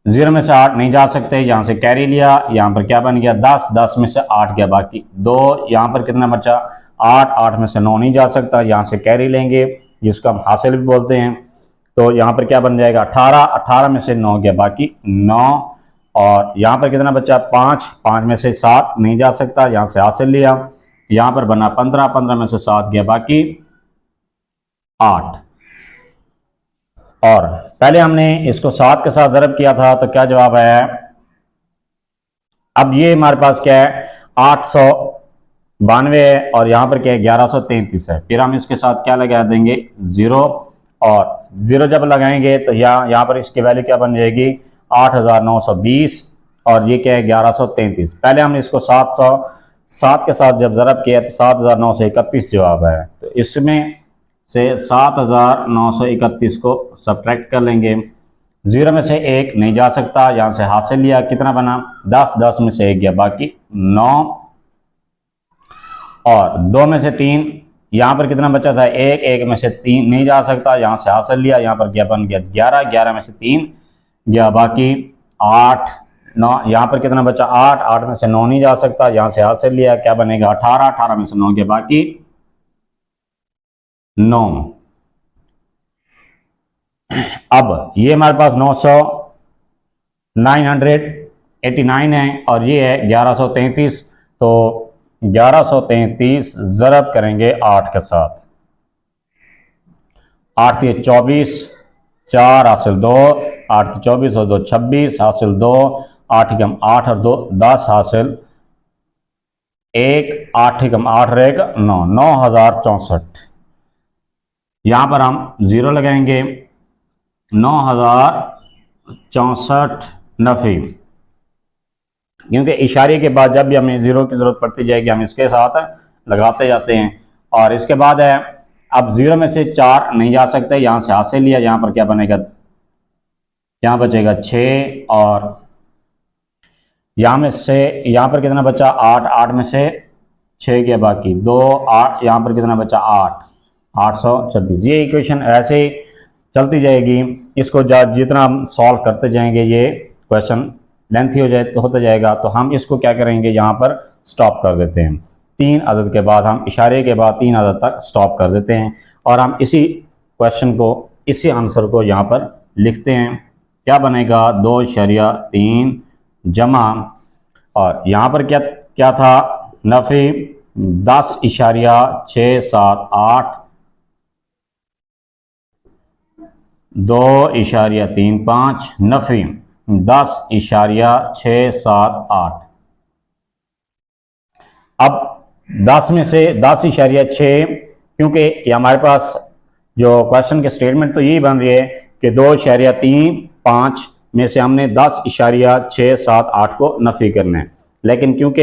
0 में से 8 नहीं जा सकते, यहाँ से कैरी लिया, यहाँ पर क्या बन गया 10, 10 में से 8 गया बाकी 2, यहाँ पर कितना बचा 8, 8 में से 9 नहीं जा सकता, यहाँ से कैरी लेंगे, जिसको हम हासिल भी बोलते हैं। तो यहाँ पर क्या बन जाएगा 18, 18 में से 9 गया बाकी 9, और यहाँ पर कितना बचा 5, 5 में से 7 नहीं जा सकता, यहाँ से हासिल लिया, यहाँ पर बना 15, 15 में से 7 गया बाकी 8। और पहले हमने इसको 7 के साथ ज़रब किया था, तो क्या जवाब आया। अब ये हमारे पास क्या है 892 है, और यहाँ पर क्या है 1133 है। फिर हम इसके साथ क्या लगा देंगे 0, और 0 जब लगाएंगे तो यहाँ पर इसकी वैल्यू क्या बन जाएगी 8920, और ये क्या है 1133। पहले हमने इसको 7 के साथ जब ज़रब किया तो 7931 जवाब है। तो इसमें से 7931 को सब्ट्रैक्ट कर लेंगे। 0 में से 1 नहीं जा सकता, यहाँ से हासिल लिया, कितना बना 10, 10 में से 1 गया बाकी 9, और 2 में से 3, यहाँ पर कितना बचा था 1, 1 में से 3 नहीं जा सकता, यहाँ से हासिल लिया, यहाँ पर क्या बन गया 11, 11 में से 3 गया बाकी 8, 9, यहाँ पर कितना बचा 8, 8 में से 9 नहीं जा सकता, यहाँ से हासिल लिया, क्या बनेगा 18, 18 में से 9 गया बाकी 9। अब ये हमारे पास 989 है, और ये है 1133। तो 1133 ज़रब करेंगे 8 के साथ। 8 थी 24, 4 हासिल 2, 8 थी 24 और 2 26 हासिल 2, 8 एकम 8 और 2 10 हासिल 1, 8 एकम 8 रहेगा 9, 9064। यहाँ पर हम 0 लगाएंगे, 9064 नफी, क्योंकि इशारे के बाद जब भी हमें 0 की ज़रूरत पड़ती जाएगी हम इसके साथ लगाते जाते हैं। और इसके बाद है अब 0 में से 4 नहीं जा सकते, यहाँ से हासिल लिया, यहाँ पर क्या बनेगा, यहाँ बचेगा 6, और यहाँ पर कितना बचा 8, 8 में से 6 गया बाकी 2, 8, यहाँ पर कितना बचा 8, 826। ये इक्वेशन ऐसे ही चलती जाएगी, इसको जितना हम सॉल्व करते जाएंगे ये क्वेश्चन लेंथी होता जाएगा। तो हम इसको क्या करेंगे यहाँ पर स्टॉप कर देते हैं, 3 अदद के बाद हम इशारे के बाद 3 अदद तक स्टॉप कर देते हैं, और हम इसी क्वेश्चन को, इसी आंसर को यहाँ पर लिखते हैं। क्या बनेगा 2.3 जमा, और यहाँ पर क्या था नफी 10.678 2.35 नफी 10.678। अब 10 में से 10.6, क्योंकि ये हमारे पास जो क्वेश्चन के स्टेटमेंट तो यही बन रही है कि 2.35 में से हमने 10.678 को नफी करना है, लेकिन क्योंकि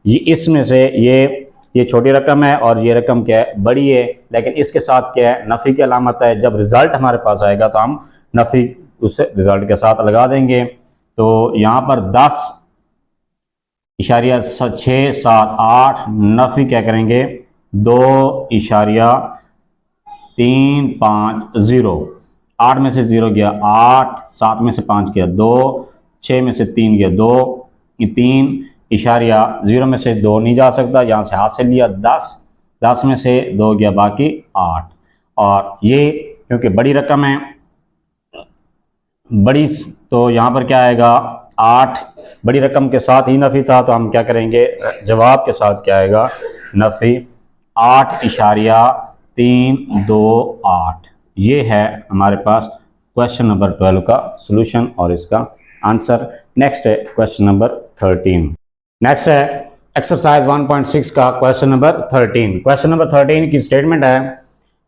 ये इसमें से ये ये छोटी रकम है और ये रकम क्या है, बड़ी है, लेकिन इसके साथ क्या है, नफ़ी की अलामत है। जब रिज़ल्ट हमारे पास आएगा तो हम नफ़ी उस रिज़ल्ट के साथ लगा देंगे। तो यहाँ पर 10.678 नफ़ी क्या करेंगे, 2.350। 8 में से 0 गया 8, 7 में से 5 गया 2, 6 में से 3 गया 2, 3.0 में से 2 नहीं जा सकता, यहाँ से हाथ से लिया 10, 10 में से 2 गया बाकी 8। और ये क्योंकि बड़ी रकम है, बड़ी, तो यहाँ पर क्या आएगा 8, बड़ी रकम के साथ ही नफ़ी था, तो हम क्या करेंगे, जवाब के साथ क्या आएगा, नफ़ी 8.328। ये है हमारे पास क्वेश्चन नंबर 12 का सॉल्यूशन और इसका आंसर। नेक्स्ट है क्वेश्चन नंबर 13। नेक्स्ट है एक्सरसाइज 1.6 का क्वेश्चन नंबर 13। क्वेश्चन नंबर 13 की स्टेटमेंट है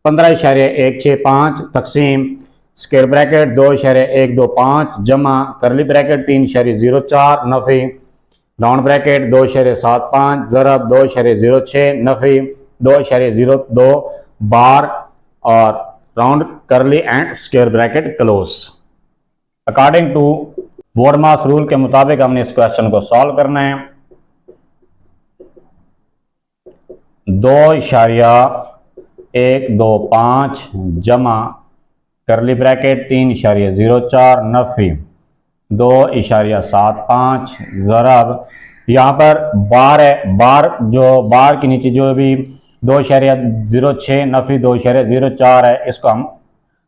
15.165 तकसीम स्क्वायर ब्रैकेट 2.125 जमा करली ब्रैकेट 3.04 नफ़ी राउंड ब्रैकेट 2.75 ज़रब 2.06 नफ़ी 2.02 बार और राउंड करली and square bracket close. According to BODMAS rule के मुताबिक हमने इस क्वेश्चन को सॉल्व करना है। 2.125 जमा करली ब्रैकेट 3.04 नफ़ी 2.75 ज़रब, यहाँ पर बार है, बार जो बार के नीचे जो भी 2.06 नफ़ी 2.04 है, इसको हम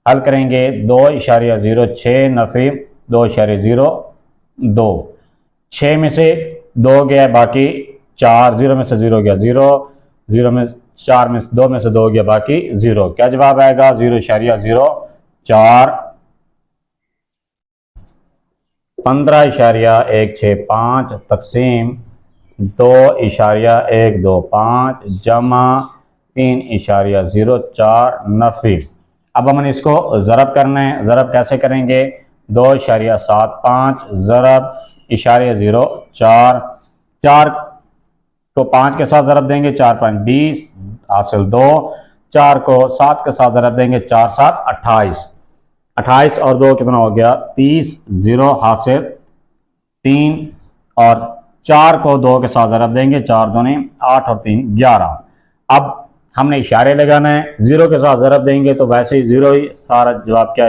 हल करेंगे। 2.06 नफ़ी 2.02, 6 में से 2 गया बाकी 4, 0 में से 0 गया 0, 0 में 4 में 2 में से 2 गया बाकी 0। क्या जवाब आएगा, 0.04। 15.165 तकसीम 2.125 जमा 3.04 नफ़ी। अब हमने इसको ज़रब करना है। ज़रब कैसे करेंगे, 2.75 ज़रब 0.04, 4 को 5 के साथ ज़रब देंगे 4 5 20 हासिल 2, 4 को 7 के साथ ज़रब देंगे 4 7 28, 28 और 2 कितना हो गया 30, 0 हासिल 3 और 4 को 2 के साथ ज़रब देंगे 4 दूनी 8 और 3 11। अब हमने इशारे लगाना है, 0 के साथ ज़रब देंगे तो वैसे ही 0 ही सारा जवाब क्या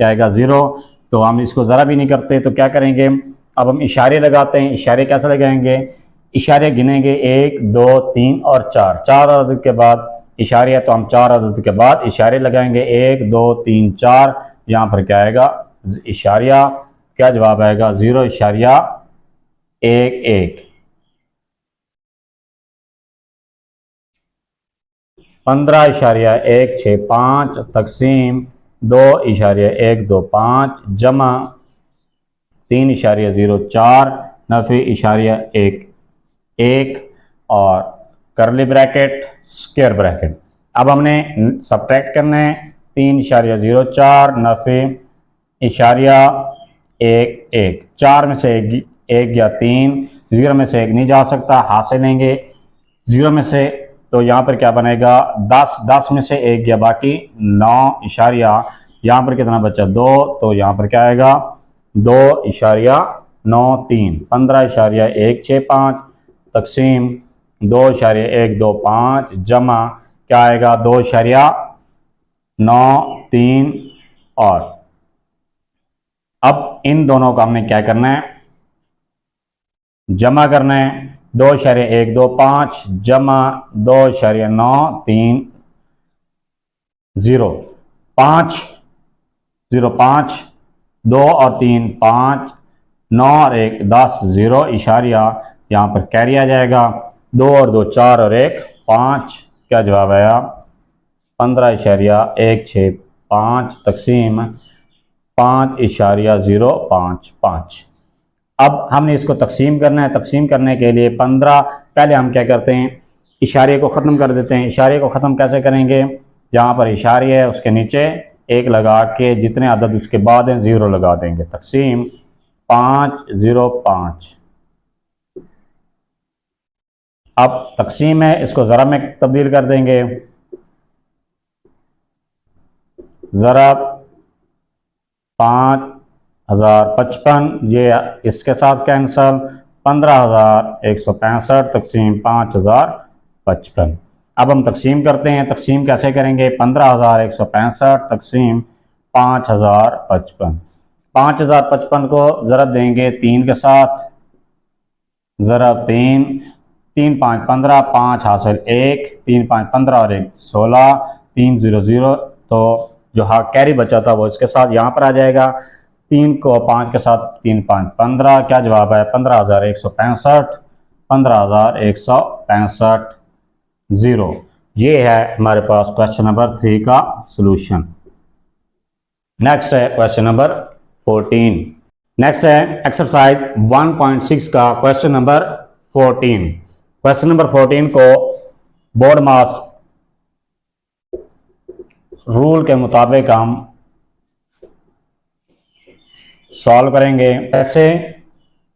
आएगा 0, तो हम इसको ज़रा भी नहीं करते। तो क्या करेंगे, अब हम इशारे लगाते हैं। इशारे कैसे लगाएंगे, इशारे गिनेंगे 1 2 3 और 4, 4 अदद के बाद इशारे है तो हम 4 अदद के बाद इशारे लगाएंगे 1 2 3 4। यहाँ पर क्या आएगा इशारिया, क्या जवाब आएगा 0.11। 15.165 तकसीम 2.125 जमा 3.04 नफ़ी 1 और करली ब्रैकेट स्क्वायर ब्रैकेट। अब हमने सब्ट्रैक्ट करना है, 3.04 नफ़ी 1.1, 4 में से 1 गया 3, 0 में से 1 नहीं जा सकता, हाथ से लेंगे 0 में से, तो यहाँ पर क्या बनेगा 10, 10 में से 1 गया बाकी 9 इशारिया, यहाँ पर कितना बचा 2, तो यहाँ पर क्या आएगा 2.93। 15.165 तकसीम 2.125 जमा क्या आएगा 2.93। और अब इन दोनों का हमने क्या करना है, जमा करना है। 2.125 जमा 2.930 5 0 5 2 और 3 5 9 और 1 10 0 इशारिया, यहाँ पर कैरी आ जाएगा 2 और 2 4 और 1 5। क्या जवाब आया 15.165 तकसीम 5.055। अब हमने इसको तकसीम करना है। तकसीम करने के लिए 15, पहले हम क्या करते हैं इशारे को ख़त्म कर देते हैं। इशारे को ख़त्म कैसे करेंगे, जहाँ पर इशारे है उसके नीचे 1 लगा के जितने अदद उसके बाद हैं 0 लगा देंगे। तकसीम 505। अब तकसीम है, इसको ज़रब में तब्दील कर देंगे। ज़रब 5055, ये इसके साथ कैंसल, 15,165 तकसीम 5,055। अब हम तकसीम करते हैं। तकसीम कैसे करेंगे? 15,165 तकसीम 5,055। 5,055 को ज़रब देंगे 3 के साथ, ज़रब 3, 3 5 15, 5 हासिल 1, 3 5 15 और 1 16, 3 0 0। तो जो हाँ कैरी बचा था वो इसके साथ यहाँ पर आ जाएगा। 3 को 5 के साथ 3 5 15, क्या जवाब है? 15,165, 15,165 0। ये है हमारे पास क्वेश्चन नंबर 3 का सोल्यूशन। नेक्स्ट है क्वेश्चन नंबर 14। नेक्स्ट है एक्सरसाइज 1.6 का क्वेश्चन नंबर 14। क्वेश्चन नंबर 14 को बोर्ड मास रूल के मुताबिक हम सॉल्व करेंगे। ऐसे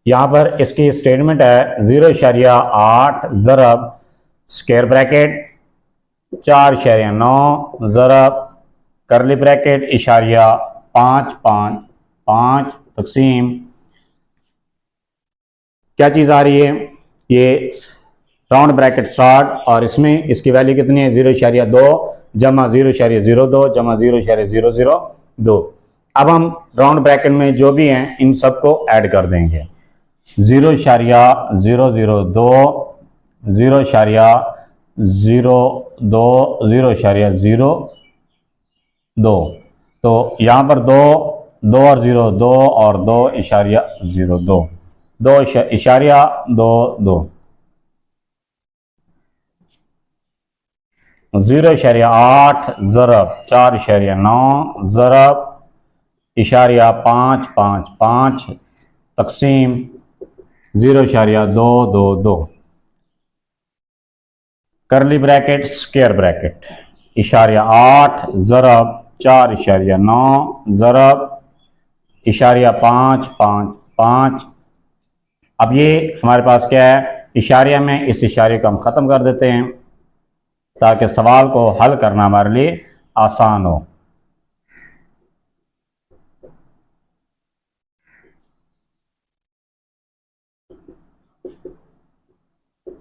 यहाँ पर इसकी स्टेटमेंट है 0.8 ज़रब स्क्वायर ब्रैकेट 4.9 ज़रब करली ब्रैकेट इशारिया 5 5 5 तकसीम, क्या चीज़ आ रही है? ये राउंड ब्रैकेट स्टार्ट और इसमें इसकी वैल्यू कितनी है? 0.2 जमा 0.02 जमा 0.002। अब हम राउंड ब्रैकेट में जो भी हैं इन सबको ऐड कर देंगे। 0.002, 0.02, 0.02। तो यहाँ पर 2 और 0 2 और 2.02, 2.22। 0.8 ज़रब 4.9 ज़रब इशारिया 5 5 5 तकसीम 0.222। करली ब्रैकेट स्क्वायर ब्रैकेट इशारिया 8 ज़रब 4.9 ज़रब इशारिया 5 5 5। अब ये हमारे पास क्या है? इशारिया में इस इशारे को हम ख़त्म कर देते हैं ताकि सवाल को हल करना हमारे लिए आसान हो।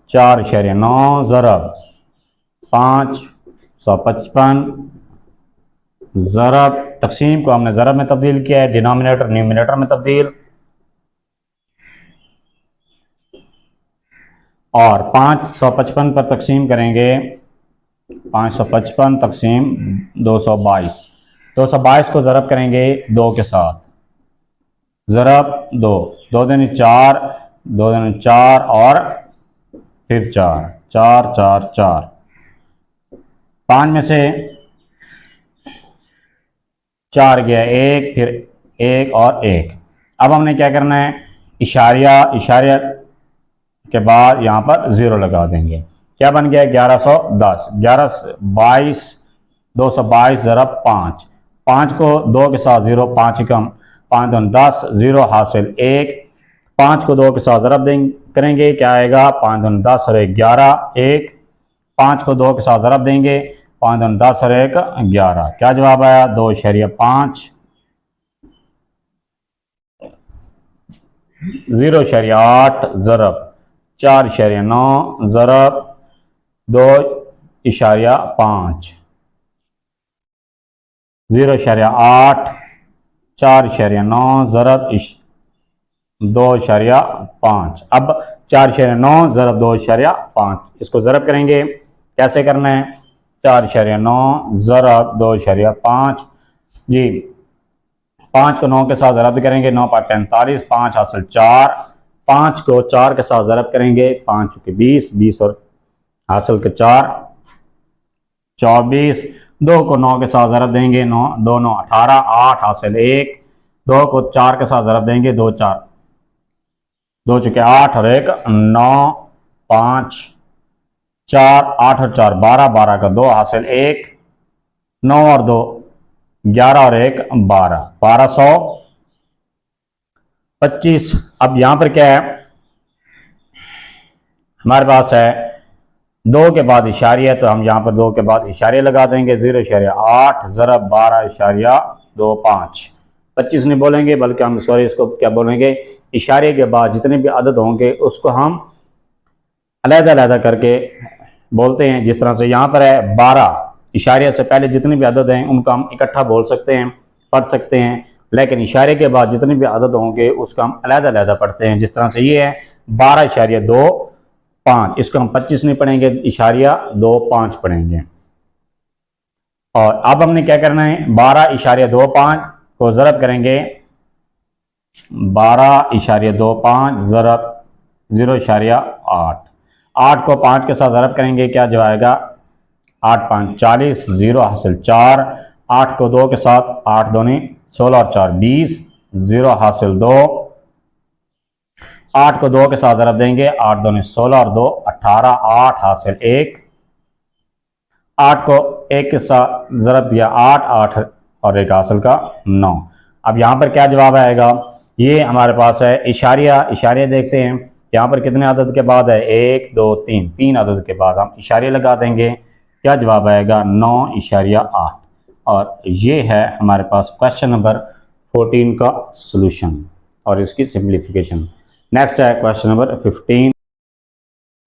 चार इशारे 9 ज़रब 555 ज़रब तकसीम को हमने ज़रब में तब्दील किया है, डिनोमिनेटर न्यूमिनेटर में तब्दील, और 555 पर तकसीम करेंगे। 555 तकसीम 222, 222 को ज़रब करेंगे 2 के साथ, ज़रब 2, 2 दूनी 4, 2 दूनी 4 और फिर 4, 4 4 4। 5 में से 4 गया 1, फिर 1 और 1। अब हमने क्या करना है? इशारिया के बाद यहाँ पर 0 लगा देंगे। क्या बन गया? 1110, 1122, 222 ज़रब 5, 5 को 2 के साथ 0, 5 कम 5 2 10, 0 हासिल 1। 5 को 2 के साथ ज़रब करेंगे, क्या आएगा? 5 2 10 और 1 11 1। 5 को 2 के साथ ज़रब देंगे, 5 2 10 और 1 11। क्या जवाब आया? 2.5। 0.8 ज़रब 4.9 ज़रब 2.5, 0.8 4.9 ज़रब 2.5। अब 4.9 ज़रब 2.5, इसको ज़रब करेंगे। कैसे करना है? 4.9 ज़रब 2.5 जी। 5 को 9 के साथ ज़रब करेंगे, 9 5 45, 5 हासिल 4। 5 को 4 के साथ ज़रब करेंगे, 5 चुके 20, 20 और हासिल के 4 24। 2 को 9 के साथ ज़रब देंगे, 9 2 9 18, 8 हासिल 1। 2 को 4 के साथ ज़रब देंगे, 2 4 2 चुके 8 और 1 9 5 4 8 और 4 12, 12 का 2 हासिल 1, 9 और 2 11 और 1 12, 1225। अब यहां पर क्या है? हमारे पास है 2 के बाद इशारिया, तो हम यहाँ पर 2 के बाद इशारे लगा देंगे। 0.8 ज़रब 12.25, 25 नहीं बोलेंगे बल्कि हम सॉरी इसको क्या बोलेंगे, इशारे के बाद जितने भी अदद होंगे उसको हम अलग-अलग करके बोलते हैं। जिस तरह से यहाँ पर है 12, इशारे से पहले जितने भी अदद हैं उनको हम इकट्ठा बोल सकते हैं, पढ़ सकते हैं, लेकिन इशारे के बाद जितने भी अदद होंगे उसका हम अलग-अलग पढ़ते हैं। जिस तरह से ये है 12.25, इसको हम 25 नहीं पढ़ेंगे, इशारिया 25 पढ़ेंगे। और अब हमने क्या करना है, 12.25 को ज़रब करेंगे 12.25 ज़रब 0.8, 8 को 5 के साथ ज़रब करेंगे, क्या जो आएगा 8 5 40, 0 हासिल 4, 8 को 2 के साथ 8 दूनी 16 और 4 20, 0 हासिल 2, 8 को 2 के साथ ज़रब देंगे, 8 दूनी 16 और 2 18, 8 हासिल 1, 8 को 1 के साथ ज़रब दिया 8, 8 और 1 हासिल का 9। अब यहाँ पर क्या जवाब आएगा, ये हमारे पास है इशारिया देखते हैं यहाँ पर कितने अदद के बाद है, 1 2 3, 3 अदद के बाद हम इशारे लगा देंगे, क्या जवाब आएगा 9.8। और ये है हमारे पास क्वेश्चन नंबर 14 का सॉल्यूशन और इसकी सिंप्लीफिकेशन। नेक्स्ट है क्वेश्चन नंबर 15।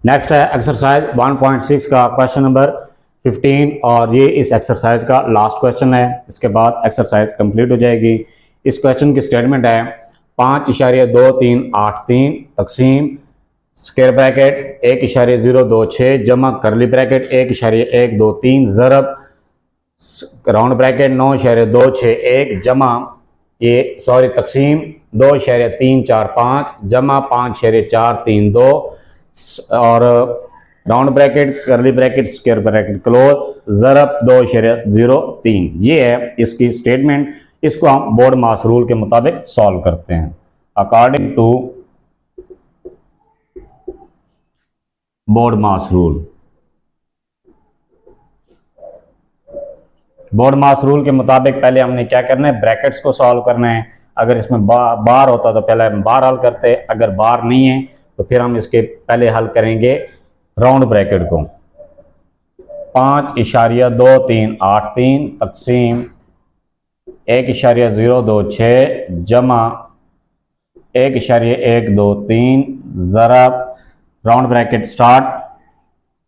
नेक्स्ट है एक्सरसाइज 1.6 का क्वेश्चन नंबर 15 और ये इस एक्सरसाइज का लास्ट क्वेश्चन है। इसके बाद एक्सरसाइज कंप्लीट हो जाएगी। इस क्वेश्चन की स्टेटमेंट है 5.2383 तकसीम स्क्वायर ब्रैकेट 1.026 जमा करली ब्रैकेट 1.123 ज़रब राउंड ब्रैकेट 9.261 जमा ये सॉरी तकसीम 2.345 जमा 5.432 और राउंड ब्रैकेट करली ब्रैकेट स्क्वायर ब्रैकेट क्लोज ज़रब 2.03। ये है इसकी स्टेटमेंट। इसको हम बोर्ड मास रूल के मुताबिक सॉल्व करते हैं। According to BODMAS rule, BODMAS rule के मुताबिक पहले हमने क्या करना है, ब्रैकेट्स को सॉल्व करना है। अगर इसमें बार होता तो पहले हम बार हल करते, अगर बार नहीं है तो फिर हम इसके पहले हल करेंगे राउंड ब्रैकेट को। 5.2383 तकसीम 1.026 जमा 1.123 ज़रब राउंड ब्रैकेट स्टार्ट।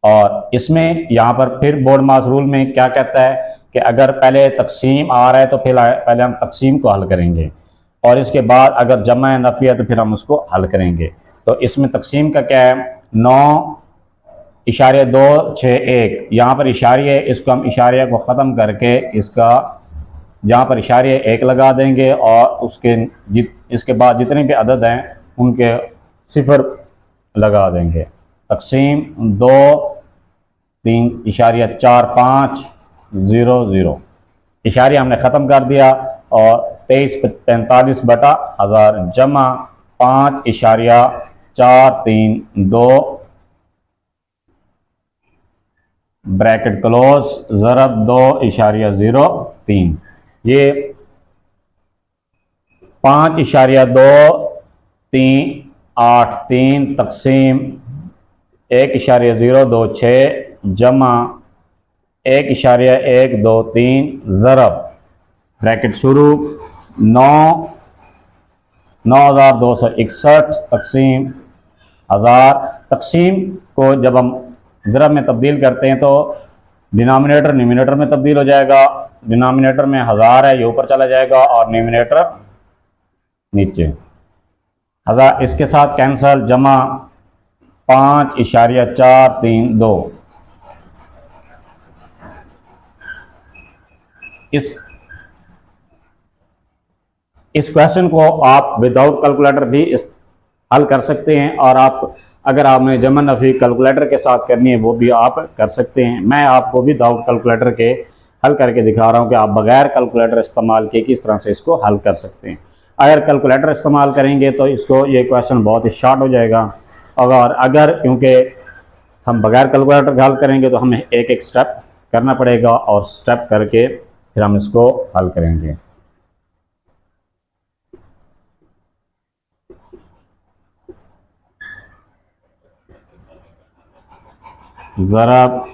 और इसमें यहाँ पर फिर बोर्ड मास रूल में क्या कहता है कि अगर पहले तकसीम आ रहा है तो फिर पहले हम तकसीम को हल करेंगे और इसके बाद अगर जमा है नफ़ी है तो फिर हम उसको हल करेंगे। तो इसमें तकसीम का क्या है 9.261, यहाँ पर इशारे है, इसको हम इशारे को ख़त्म करके इसका जहाँ पर इशारे 1 लगा देंगे और उसके इसके बाद जितने भी अदद हैं उनके 0 लगा देंगे। तकसीम 2 3.4500 इशारे हमने ख़त्म कर दिया और 2345/1000 जमा 5.432 ब्रैकेट क्लोज ज़रब 2.03। ये 5.2383 तकसीम 1.026 जमा 1.123 ज़रब ब्रैकेट शुरू 9,261 तकसीम 1000। तकसीम को जब हम ज़रब में तब्दील करते हैं तो डिनोमिनेटर न्यूमिनेटर में तब्दील हो जाएगा। डिनोमिनेटर में 1000 है, ये ऊपर चला जाएगा और न्यूमिनेटर नीचे 1000 इसके साथ कैंसल जमा 5.432। इस क्वेश्चन को आप विदाउट कैलकुलेटर भी हल कर सकते हैं और आप अगर आपने जमा नफ़ी कैलकुलेटर के साथ करनी है वो भी आप कर सकते हैं। मैं आपको विदाउट कैलकुलेटर के हल करके दिखा रहा हूं कि आप बगैर कैलकुलेटर इस्तेमाल किए किस तरह से इसको हल कर सकते हैं। अगर कैलकुलेटर इस्तेमाल करेंगे तो इसको ये क्वेश्चन बहुत ही शॉर्ट हो जाएगा और अगर क्योंकि हम बगैर कैलकुलेटर हल करेंगे तो हमें एक एक स्टेप करना पड़ेगा और स्टेप करके फिर हम इसको हल करेंगे। ज़रब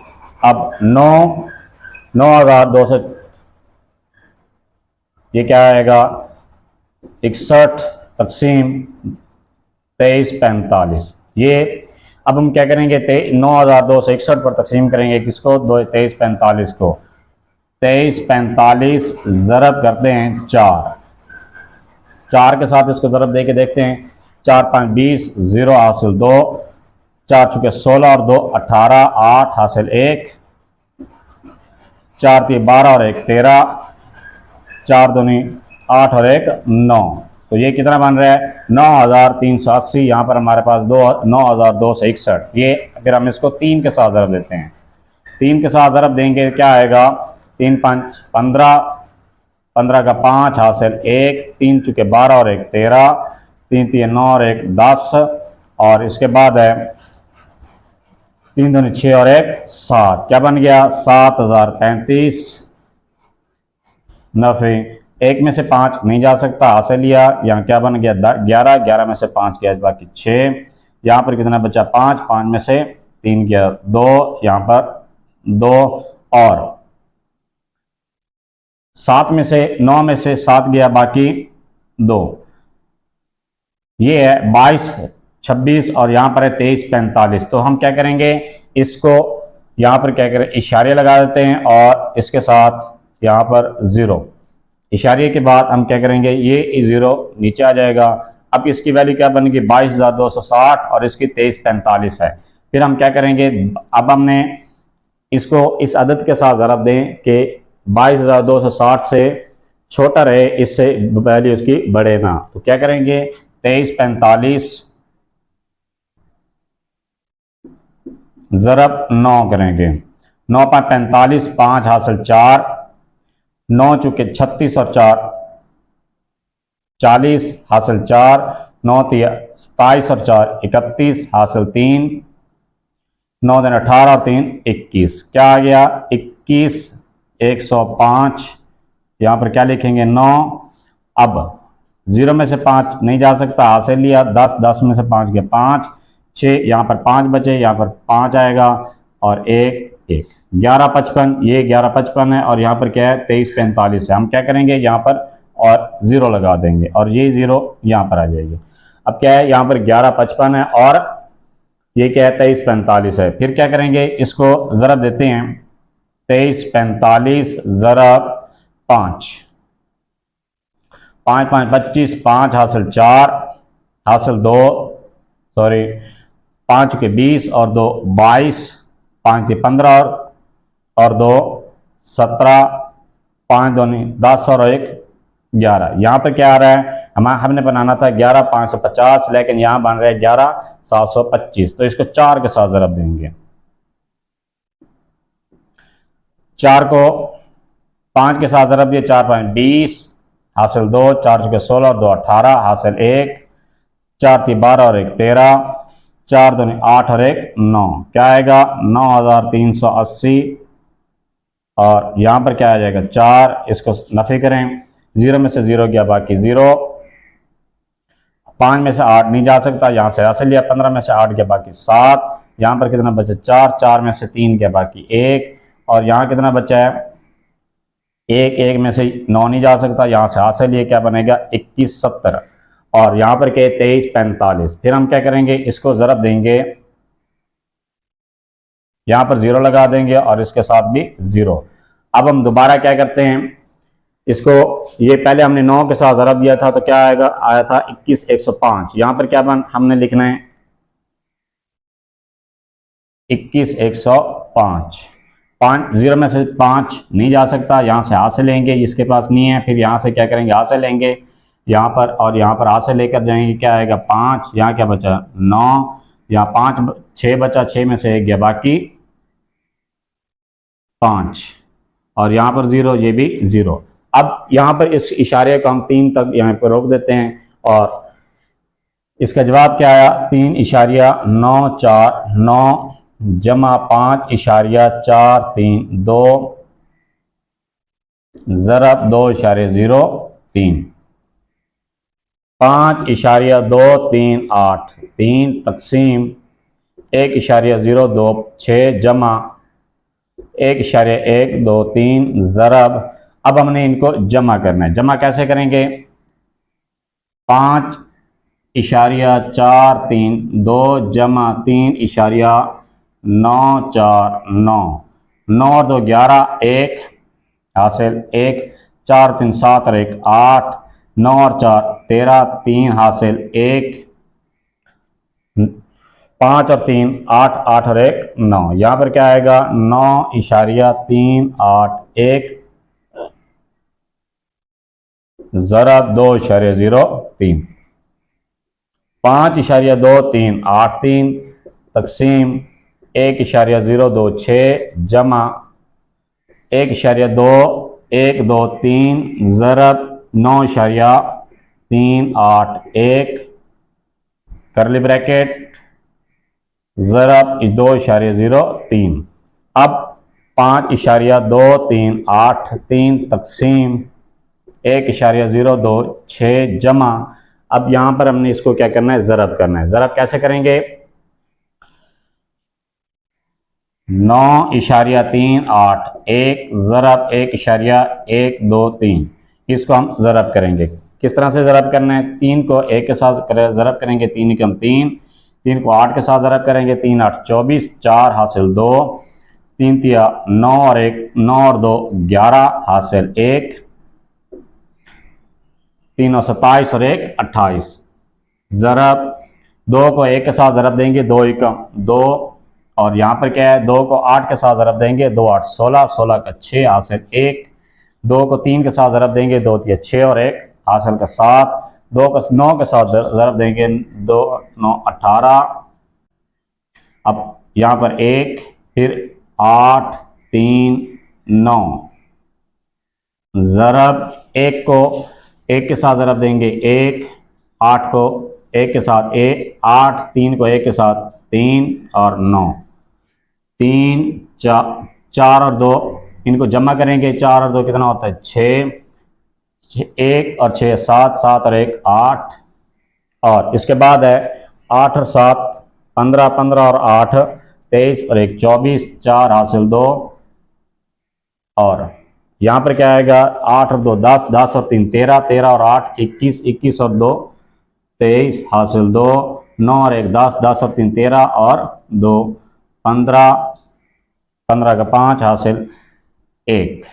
अब 9,200, ये क्या आएगा 61 तकसीम 2345। ये अब हम क्या करेंगे 9,261 पर तकसीम करेंगे किसको 2345 को। 2345 ज़रब करते हैं 4 के साथ इसको ज़रब दे के देखते हैं। 4 5 20, 0 हासिल 2, 4 चुके 16 और 2 18, 8 हासिल 1, 4 3 12 और 1 13, 4 दूनी 8 और 1 9। तो ये कितना बन रहा है 9,380। यहाँ पर हमारे पास 9,261। ये अगर हम इसको 3 के साथ ज़रब देते हैं, 3 के साथ ज़रब देंगे क्या आएगा 3 5 15, 15 का 5 हासिल 1, 3 चुके 12 और 1 13, 3 3 9 और 1 10, और इसके बाद है 3 दूनी 6 और 1 7। क्या बन गया 7,035। नफे 1 में से 5 नहीं जा सकता, हासिल लिया। यहाँ क्या बन गया 11, 11 में से 5 गया बाकी 6। यहाँ पर कितना बचा 5, 5 में से 3 गया 2, यहाँ पर 2, और 7 में से 9 में से 7 गया बाकी 2। ये है 22 26 और यहाँ पर है 23 45। तो हम क्या करेंगे इसको यहाँ पर क्या करें इशारे लगा देते हैं और इसके साथ यहाँ पर 0। इशारे के बाद हम क्या करेंगे ये 0 नीचे आ जाएगा। अब इसकी वैल्यू क्या बनेगी 22,260 और इसकी 2345 है। फिर हम क्या करेंगे अब हमने इसको इस अदद के साथ ज़रब दें कि 22,260 से छोटा रहे, इससे वैल्यू इसकी बढ़े ना। तो क्या करेंगे 2345 ज़रब 9 करेंगे। 9 5 45, 5 हासिल 4, 9 चुके 36 और 4 40 हासिल 4, 9 27 और 4 31 हासिल 3, 9 दिन 18 और 3 21। क्या आ गया 21 105। यहाँ पर क्या लिखेंगे 9। अब 0 में से 5 नहीं जा सकता, हासिल लिया 10, 10 में से 5 गया 5, 6 यहाँ पर 5 बचे, यहाँ पर 5 आएगा और 1 1। 1155, ये 1155 है और यहाँ पर क्या है 2345 है। हम क्या करेंगे यहाँ पर और 0 लगा देंगे और ये 0 यहाँ पर आ जाएगी। अब क्या है यहाँ पर 1155 है और ये क्या है 2345 है। फिर क्या करेंगे इसको ज़रब देते हैं 2345 ज़रब 5, 5 5 25, 5 हासिल 4 हासिल 2, सॉरी 5 के 20 और 2 22, 5 के 15 और 2 17, 5 दूनी 10 और 1 11। यहाँ पर क्या आ रहा है हमने बनाना था 11,550, लेकिन यहाँ बन रहा है 11,725। तो इसको 4 के साथ ज़रब देंगे। 4 को 5 के साथ ज़रब दिए 4 5 20 हासिल 2, 4 चुके 16 और 2 18 हासिल 1, 4 3 12 और 1 13, 4 दूनी 8 और 1 9। क्या आएगा 9,380 और यहाँ पर क्या आ जाएगा 4। इसको नफी करें 0 में से 0 गया बाकी 0, 5 में से 8 नहीं जा सकता, यहाँ से हासिल लिया 15 में से 8 गया बाकी 7, यहाँ पर कितना बचा 4, 4 में से 3 गया बाकी 1, और यहाँ कितना बचा है 1, 1 में से 9 नहीं जा सकता, यहाँ से हासिल लिया क्या बनेगा 2170 और यहाँ पर क्या 2345। फिर हम क्या करेंगे इसको ज़रब देंगे, यहाँ पर 0 लगा देंगे और इसके साथ भी 0। अब हम दोबारा क्या करते हैं इसको, ये पहले हमने 9 के साथ ज़रब दिया था तो क्या आया था 21 105। यहाँ पर क्या हमने लिखना है 21 105। 5 0 में से 5 नहीं जा सकता, यहाँ से हाथ से लेंगे, इसके पास नहीं है। फिर यहाँ से क्या करेंगे हाथ से लेंगे यहाँ पर और यहाँ पर हाथ से लेकर जाएंगे, क्या आएगा 5, यहाँ क्या बचा 9, यहाँ 5 6 बचा, 6 में से 1 गया बाकी 5 और यहाँ पर 0, ये भी 0। अब यहाँ पर इस इशारे को हम 3 तक यहाँ पर रोक देते हैं और इसका जवाब क्या आया 3 इशारिया 9 4 9 जमा 5 इशारिया 4 3 2 ज़रब 2 इशारे 0 3, 5 इशारिया 2 3 8 3 तकसीम 1.026 जमा 1.123 ज़रब। अब हमने इनको जमा करना है। जमा कैसे करेंगे? 5.43 जमा 3.949, 9 और 2 11, 1 हासिल 1, 4 3 7 और 1 8, 9 और 4 13, 3 हासिल 1, 5 और 3 8, 8 और 1 9। यहाँ पर क्या आएगा? 9.381 ज़रब 2.03। 5.2383 तकसीम 1.026 जमा 1.2123 ज़रब 9.381 करली ब्रैकेट ज़रब 2.03। अब 5.2383 तकसीम 1.026 जमा, अब यहां पर हमने इसको क्या करना है? ज़रब करना है। ज़रब कैसे करेंगे? 9.381 ज़रब 1.123, इसको हम ज़रब करेंगे। किस तरह से ज़रब करना है? 3 को 1 के साथ ज़रब करेंगे, 3 एकम 3, 3 को 8 के साथ ज़रब करेंगे, 3 8 24, 4 हासिल 2, 3 तिया 9 और 1 9 और 2 11 हासिल 1, 3 और 27 और 1 28 ज़रब 2 को 1 के साथ ज़रब देंगे, 2 एकम 2, और यहाँ पर क्या है? 2 को 8 के साथ ज़रब देंगे, 2 8 16, 16 का 6 हासिल 1, 2 को 3 के साथ ज़रब देंगे, 2 तिया 6 और 1 हासिल का 7, 2 को 9 के साथ ज़रब देंगे, 2 9 18। अब यहाँ पर 1, फिर 8 3 9 ज़रब 1 को 1 के साथ ज़रब देंगे 1, 8 को 1 के साथ 1 8, 3 को 1 के साथ 3 और 9, 3 4 और 2, इनको जमा करेंगे, 4 और 2 कितना होता है? 6, 1 और 6 7, 7 और 1 8, और इसके बाद है 8 और 7 15, 15 और 8 23 और 1 24, 4 हासिल 2, और यहाँ पर क्या आएगा? 8 और 2 10, 10 और 3 13, 13 और 8 21, 21 और 2 23 हासिल 2, 9 और 1 10, 10 और 3 13 और 2 15, 15 का 5 हासिल 1,